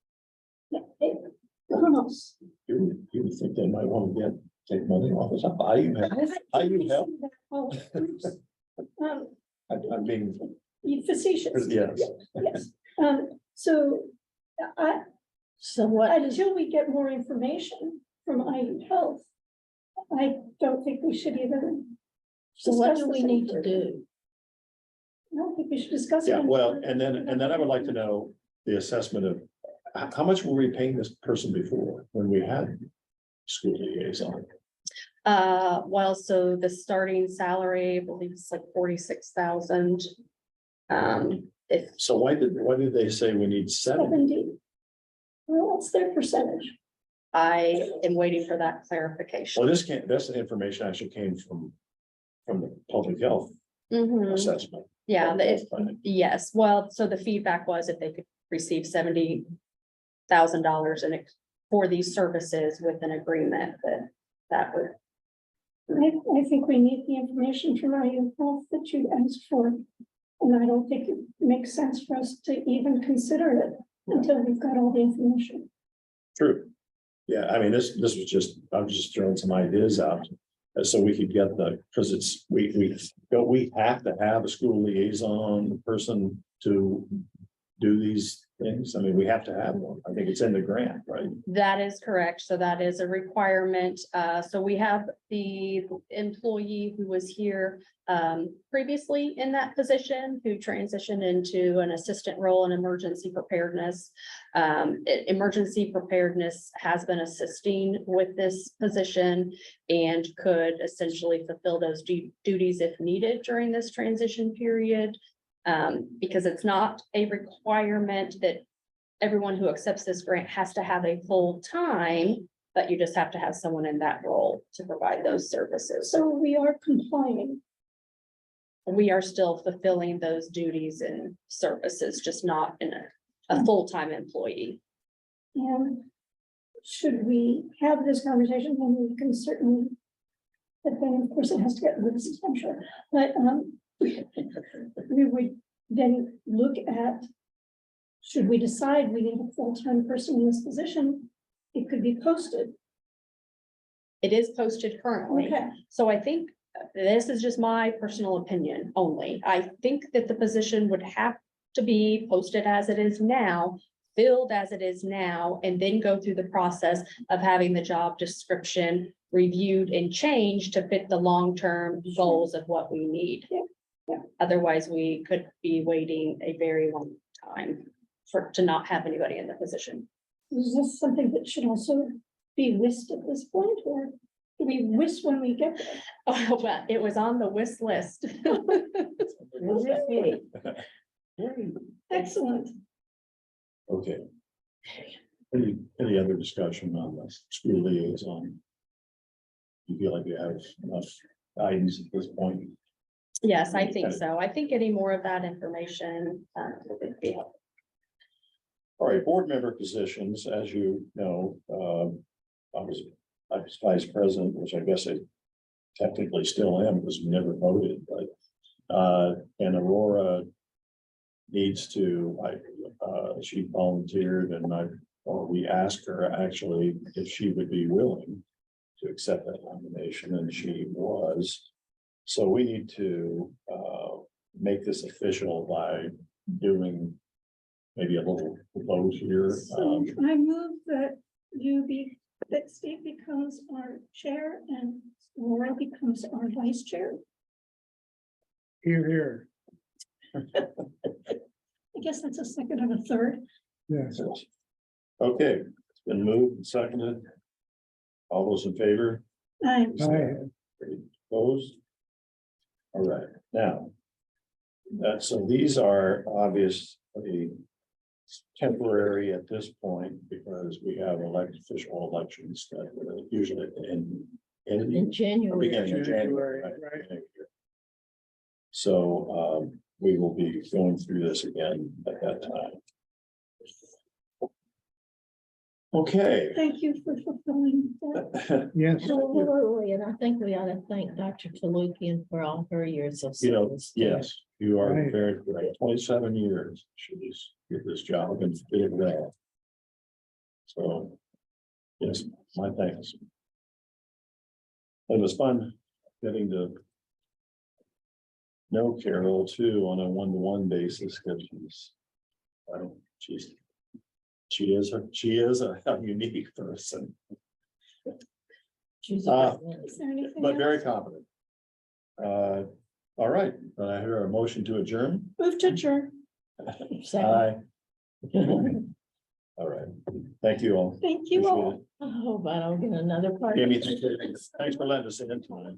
Who knows? you would think they might want to take money off of something. IU Health, Oh, oops. I'm being, Facetious. yes. Yes, so until we get more information from IU Health, I don't think we should even. So what discuss do we this need to further. do? I don't think we should discuss. it Yeah, any well, further. and then I would like to know the assessment of how much were we paying this person before when we had school liaison? Well, so the starting salary, I believe it's like 46,000. If So why did they say we need 70? 70. Well, what's their percentage? I am waiting for that clarification. Well, that's the information actually came from from the public health Mhm. assessment. Yeah, Health planning. yes, well, so the feedback was if they could receive $70,000 for these services with an agreement that would. I think we need the information from IU Health that you asked for. And I don't think it makes sense for us to even consider it until we've got all the information. True. Yeah, I mean, this was just, I was just throwing some ideas out. So we could get because it's, we have to have a school liaison person to do these things. I mean, we have to have one. I think it's in the grant, right? That is correct. So that is a requirement. So we have the employee who was here previously in that position, who transitioned into an assistant role in emergency preparedness. Emergency preparedness has been assisting with this position and could essentially fulfill those duties if needed during this transition period. Because it's not a requirement that everyone who accepts this grant has to have a full time, but you just have to have someone in that role to provide those services. So So we are complying. we are still fulfilling those duties and services, just not in a full-time employee. And should we have this conversation, then we can certainly. But then, of course, it has to get released, I'm sure, but we would then look at. Should we decide we need a full-time person in this position, it could be posted. It is posted currently. Okay, So I think this is just my personal opinion only. I think that the position would have to be posted as it is now, filled as it is now, and then go through the process of having the job description reviewed and changed to fit the long-term goals of what we need. Yeah. Otherwise, we could be waiting a very long time to not have anybody in the position. is this something that should also be whisked at this point, or do we whisk when we get there? Oh, well, it was on the wish list. Excellent. Okay. Any other discussion on this school liaison? You feel like you have enough guidance at this point? Yes, I think so. I think any more of that information would be helpful. All right, board member positions, as you know, I was vice president, which I guess I technically still am because we never voted, but and Aurora needs to, she volunteered and we asked her actually if she would be willing to accept that nomination, and she was. So we need to make this official by doing maybe a little vote here. So I move that that Steve becomes our chair and Laura becomes our vice chair. Here. I guess that's a second and a third. Yes. Okay, it's been moved and seconded. All those in favor? I Opposed? All right, now. So these are obviously temporary at this point because we have official elections that are usually In January. beginning of January. Right? So we will be going through this again at that time. Okay. thank you for fulfilling that. Yes. Absolutely, and I think we ought to thank Dr. Kalukian for all her years of You know, service. yes, you are Right. very correct. 27 years. She's did this job and did it well. So, yes, my thanks. It was fun getting to know Carol too on a one-to-one basis because she is a unique person, She's Is there anything but very else? competent. All right, I hear a motion to adjourn. Move to adjourn. Aye. All right, thank you all. Thank you all. Appreciate it. I hope I don't get another part. Amy, thanks for letting us in tonight.